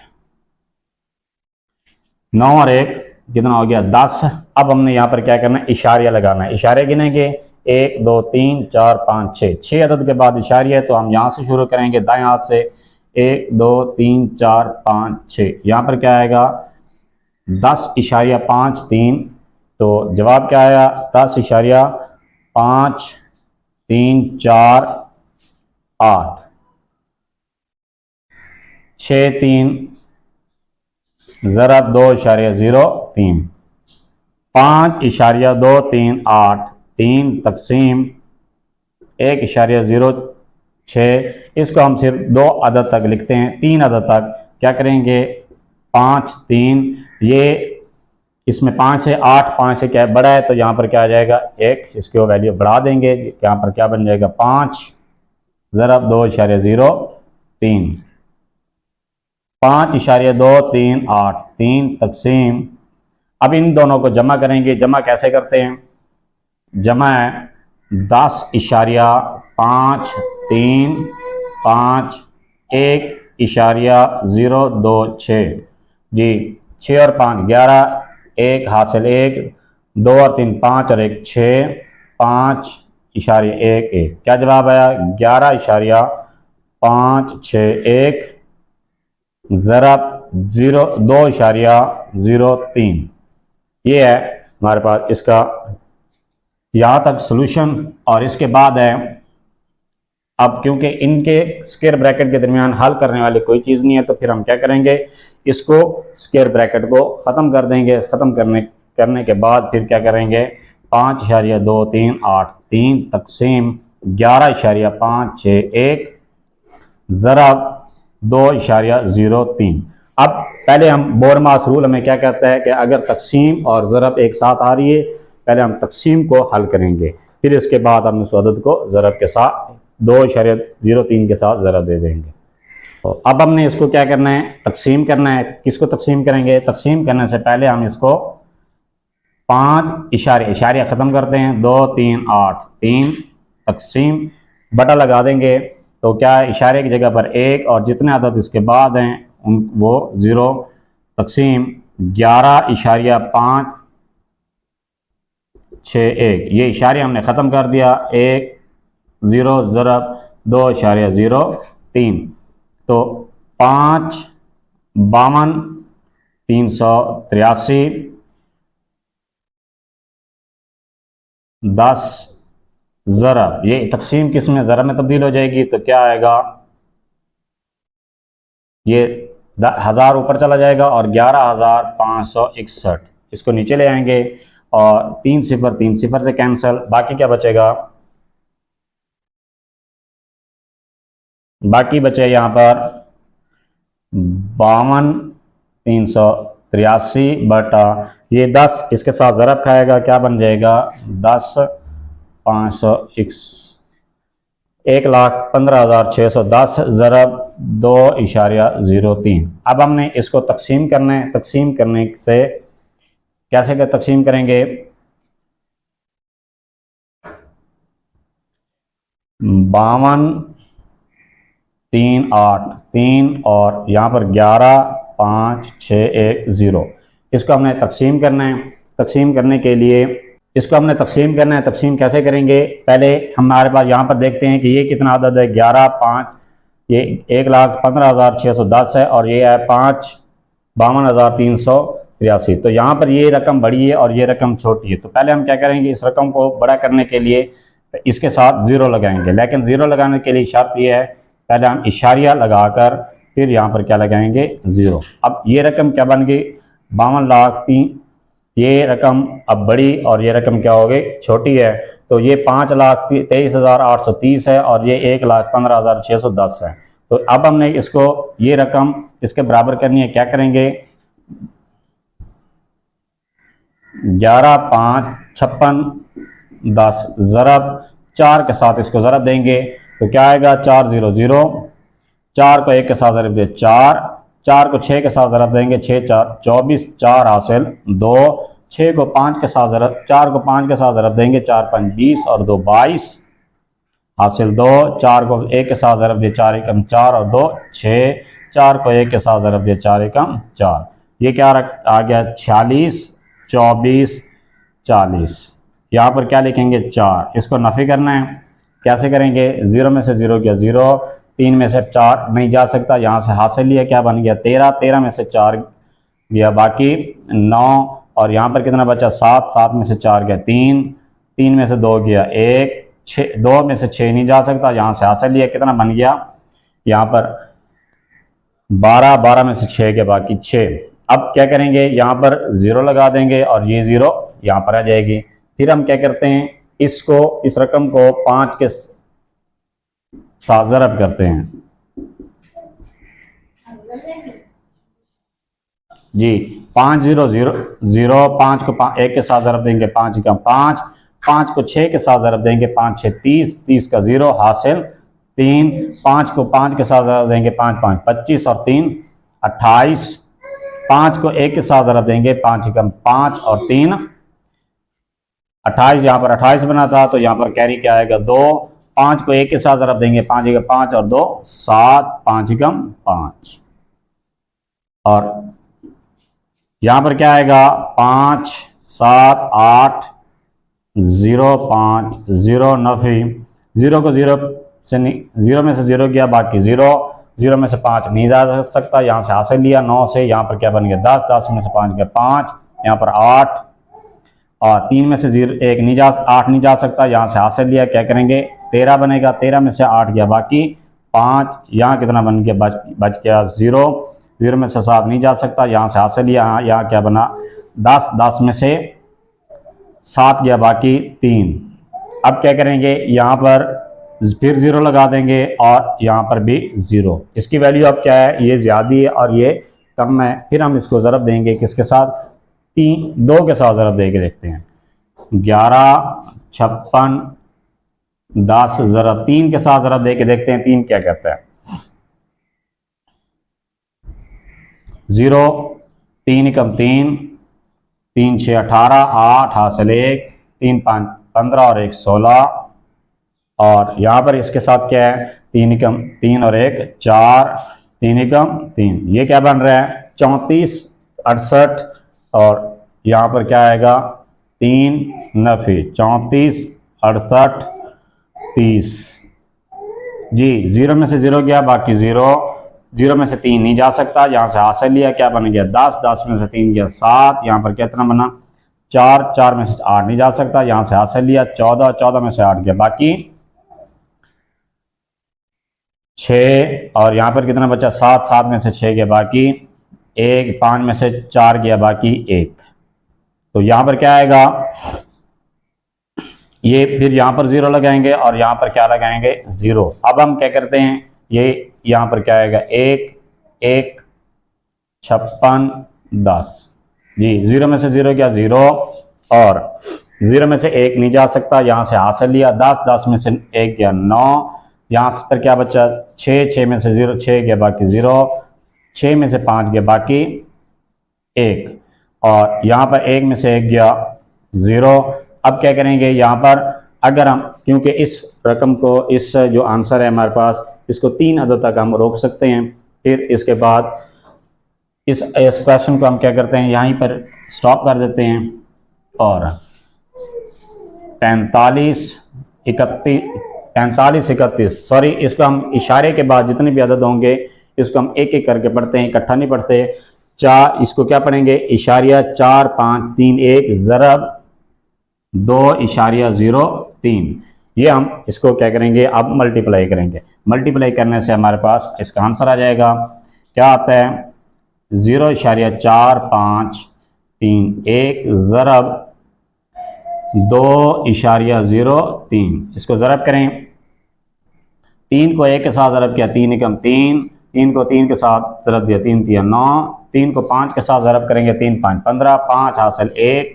9 और 1 कितना हो गया? 10। अब हमने यहाँ पर क्या करना है? इशारिया लगाना है। इशारे गिनेंगे 1 2 3 4 5 6, 6 अदद के बाद इशारिया है, तो हम यहाँ से शुरू करेंगे दाएं हाथ से, 1 2 3 4 5 6। यहाँ पर क्या आएगा? 10.53, तो जवाब क्या आया? 10.5348 63 ज़रब 2.03। 5.2383 तकसीम 1.06, इसको हम सिर्फ 2 अदद तक लिखते हैं, 3 अदद तक क्या करेंगे? 5 3, ये इसमें 5 से 8, 5 से क्या बड़ा है, तो यहाँ पर क्या आ जाएगा? 1, इसको वैल्यू बढ़ा देंगे, यहाँ पर क्या बन जाएगा? 5 ज़रब 2.03। 5.2383 तकसीम, अब इन दोनों को जमा करेंगे। जमा कैसे करते हैं? जमा है 10.535 1.026 जी, 6 और 5 11, 1 हासिल 1, 2 और 3 5 और 1 6, 5.11 क्या जवाब आया? 11.561 ज़रब 2.03। ये है हमारे पास इसका यहाँ तक सॉल्यूशन। और इसके बाद है, अब क्योंकि इनके स्क्वायर ब्रैकेट के दरमियान हल करने वाली कोई चीज़ नहीं है, तो फिर हम क्या करेंगे? इसको स्क्वायर ब्रैकेट को ख़त्म कर देंगे। ख़त्म करने के बाद फिर क्या करेंगे? 5.2383 तकसीम 11.561 ज़रब 2.03। अब पहले हम बोरमास रूल हमें क्या कहता है कि अगर तकसीम और ज़रब एक साथ आ रही है, पहले हम तकसीम को हल करेंगे, फिर इसके बाद हम उस अदद को ज़रब के साथ 2.03 के साथ ज़रा दे देंगे। तो अब हमने इसको क्या करना है, तकसीम करना है। किसको तकसीम करेंगे, तकसीम करने से पहले हम इसको 5 इशारे ख़त्म करते हैं, 2 3 8 3 तकसीम बटा लगा देंगे। तो क्या है, इशारे की जगह पर 1 और जितने अदद इसके बाद हैं उन वो 0 तकसीम 11.561। ये इशारे हमने ख़त्म कर दिया। 1 0 ज़रब 2.03 तो 5 52 383 10 ज़रब, ये तकसीम किस में, ज़रब में तब्दील हो जाएगी। तो क्या आएगा, ये 1000 ऊपर चला जाएगा और 11,561 इसको नीचे ले आएंगे और 3 0 से कैंसिल, बाकी क्या बचेगा, बाकी बचे यहाँ पर 52,383 बटा ये 10 इसके साथ ज़रब खाएगा, क्या बन जाएगा 10 501 1,15,610 ज़रब 2.03। अब हमने इसको तकसीम करना है। तकसीम करने से कैसे क्या तकसीम करेंगे, 52 3 8 3 और यहाँ पर 11 5 6 1 0 इसको हमने तकसीम करना है। तकसीम करने के लिए इसको हमने तकसीम करना है। तकसीम कैसे करेंगे, पहले हमारे पास यहाँ पर देखते हैं कि ये कितना अदद है, 11 5, ये 1,15,610 है और ये है 5 52,383। तो यहाँ पर ये रकम बड़ी है और ये रकम छोटी है। तो पहले हम क्या करेंगे, इस रकम को बड़ा करने के लिए इसके साथ 0 लगाएंगे, लेकिन 0 लगाने के लिए शर्त ये है पहले हम इशारिया लगाकर फिर यहाँ पर क्या लगाएंगे 0। अब ये रकम क्या बन गई 52 लाख 3, ये रकम अब बड़ी और ये रकम क्या हो गई छोटी है। तो ये 5,23,830 है और ये 1,15,610 है। तो अब हमने इसको ये रकम इसके बराबर करनी है, क्या करेंगे 11 5 56 10 ज़रब 4 के साथ इसको ज़रब देंगे तो क्या आएगा 4 0 0, 4 को 1 के साथ ज़रब दे 4, 4 को 6 के साथ ज़रब देंगे 6 4 24, 4 हासिल 2, 6 को 5 के साथ ज़रब 4 को 5 के साथ ज़रब देंगे 4 5 20 और 2 22 हासिल 2, 4 को 1 के साथ ज़रब दे 4 एकम 4 और 2 6, 4 को 1 के साथ ज़रब दे 4 एकम 4, ये क्या आ गया 46 24 40। यहाँ पर क्या लिखेंगे 4, इसको नफ़ी करना है, कैसे करेंगे 0 में से 0 गया 0, 3 में से 4 नहीं जा सकता, यहाँ से हासिल लिया क्या बन गया 13, 13 में से 4 गया बाकी 9 और यहाँ पर कितना बचा 7, 7 में से 4 गया 3, 3 में से 2 गया 1, 6 2 में से 6 नहीं जा सकता, यहाँ से हासिल लिया कितना बन गया यहाँ पर 12, 12 में से 6 गया बाकी 6। अब क्या करेंगे यहाँ पर 0 लगा देंगे और ये 0 यहाँ पर आ जाएगी। फिर हम क्या करते हैं इसको इस रकम को 5 के साथ ज़रब करते हैं जी, 5 0 0 0, 5 को 1 के साथ ज़रब देंगे 5 का 5, 5 को 6 के साथ ज़रब देंगे 5 6 30, 30 का 0 हासिल 3, 5 को 5 के साथ ज़रब देंगे 5 5 25 और 3 28, 5 को 1 के साथ ज़रब देंगे 5 कम 5 और 3 28, यहाँ पर 28 बना था तो यहाँ पर कैरी क्या आएगा 2, 5 को 1 के साथ ज़रब देंगे 5 का 5 और 2 7, 5 कम 5 और यहाँ पर क्या आएगा 5 7 8 0 5 0 नफ़ी, 0 को 0 से 0 में से 0 गया बाकी 0, 0 में से 5 नहीं जा सकता, यहाँ से हासिल लिया 9 से, यहाँ पर क्या बन गया 10, 10 में से 5 गया 5, यहाँ पर 8 और 3 में से 0 1 नहीं जा 8 नहीं जा सकता, यहाँ से हासिल लिया क्या करेंगे 13 बनेगा, 13 में से 8 गया बाकी 5, यहाँ कितना बन गया बच गया 0, 0 में से 7 नहीं जा सकता, यहाँ से हासिल लिया यहाँ क्या बना 10, 10 में से 7 गया बाकी 3। अब क्या करेंगे यहाँ पर फिर 0 लगा देंगे और यहाँ पर भी 0, इसकी वैल्यू अब क्या है ये ज़्यादा है और ये कम है। फिर हम इसको ज़रब देंगे किसके साथ 2 के साथ ज़रब दे के देखते हैं 11 56 10 ज़रब 3 के साथ ज़रब दे के देखते हैं 3 क्या कहता है। 0, 3 एकम 3, 3 6 18, 8 हासिल 1, 3 5 15 और 1 16, और यहाँ पर इसके साथ क्या है 3 एकम 3 और 1 4, 3 एकम 3, ये क्या बन रहा है 34 68, और यहाँ पर क्या आएगा 3 नफी 34 68 30 जी। 0 में से 0 गया, बाकी 0, 0 में से 3 नहीं जा सकता, यहाँ से हासिल लिया क्या बन गया 10, 10 में से 3 गया 7, यहाँ पर कितना बना 4, 4 में से 8 नहीं जा सकता, यहाँ से हासिल लिया 14, 14 में से 8 गया बाकी 6, और यहाँ पर कितना बचा 7, 7 में से 6 गया बाकी 1, 5 में से 4 गया बाकी 1। तो यहाँ पर क्या आएगा, ये फिर यहाँ पर 0 लगाएंगे और यहाँ पर क्या लगाएंगे 0। अब हम क्या करते हैं, ये यहाँ पर क्या आएगा 1 1 56 10 जी। 0 में से 0 गया 0, और 0 में से 1 नहीं जा सकता, यहाँ से हासिल लिया 10, 10 में से 1 गया 9, यहाँ पर क्या बचा 6, 6 में से 0 6 गया बाकी 0, 6 में से 5 गया बाकी 1, और यहाँ पर 1 में से 1 गया 0। अब क्या करेंगे यहाँ पर, अगर हम, क्योंकि इस रकम को, इस जो आंसर है हमारे पास, इसको 3 अदद तक हम रोक सकते हैं, फिर इसके बाद इस क्वेश्चन को हम क्या करते हैं यहीं पर स्टॉप कर देते हैं, और 45 31 सॉरी, इसको हम इशारे के बाद जितने भी अदद होंगे इसको हम एक एक करके पढ़ते हैं, इकट्ठा नहीं पढ़ते। इसको क्या पढ़ेंगे इशारिया 4 5 3 1 ज़रब 2.03, ये हम इसको क्या करेंगे अब मल्टीप्लाई करेंगे। मल्टीप्लाई करने से हमारे पास इसका आंसर आ जाएगा, क्या आता है 0.4531 ज़रब 2.03। इसको ज़रब करें, 3 को 1 के साथ ज़रब किया 3 एकम 3, 3 को 3 के साथ ज़रब दिया 3 3 9, 3 को 5 के साथ ज़रब करेंगे 3 5 15, 5 हासिल 1,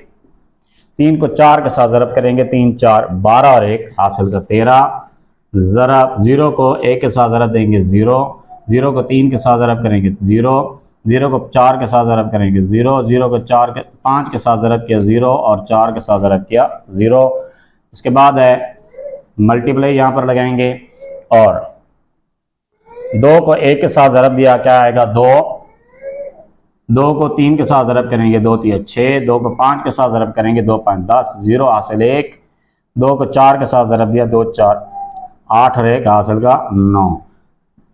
3 को 4 के साथ ज़रब करेंगे 3 4 12 और 1 हासिल का 13, ज़रब 0 को 1 के साथ ज़रब देंगे 0, 0 को 3 के साथ ज़रब करेंगे 0, 0 को 4 के साथ ज़रब करेंगे 0, 0 को 5 के साथ ज़रब किया 0 और 4 के साथ ज़रब किया 0। इसके बाद है मल्टीप्लाई यहाँ पर लगाएंगे, और 2 को 1 के साथ ज़रब दिया क्या आएगा 2, 2 को 3 के साथ ज़रब करेंगे 2 3 6, 2 को 5 के साथ ज़रब करेंगे 2 5 10, 0 हासिल 1, 2 को 4 के साथ ज़रब दिया 2 4 8 और 1 हासिल का 9,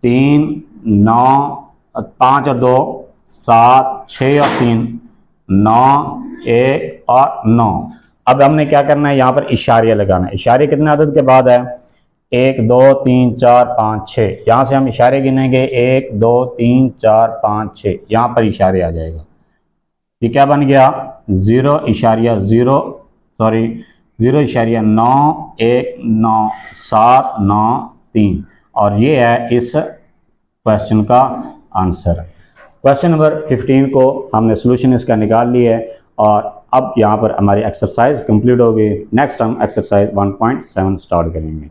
3 9 5 और 2 7, 6 और 3 9, 1 और 9। अब हमने क्या करना है यहाँ पर इशारिया लगाना है। इशारे कितने अदद के बाद है 1 2 3 4 5 6, यहाँ से हम इशारे गिनेंगे 1 2 3 4 5 6, यहाँ पर इशारे आ जाएगा। ये क्या बन गया 0.91973, और ये है इस क्वेश्चन का आंसर। क्वेश्चन नंबर 15 को हमने सोल्यूशन इसका निकाल लिया है, और अब यहाँ पर हमारी एक्सरसाइज कंप्लीट हो गई। नेक्स्ट हम एक्सरसाइज 1.7 स्टार्ट करेंगे।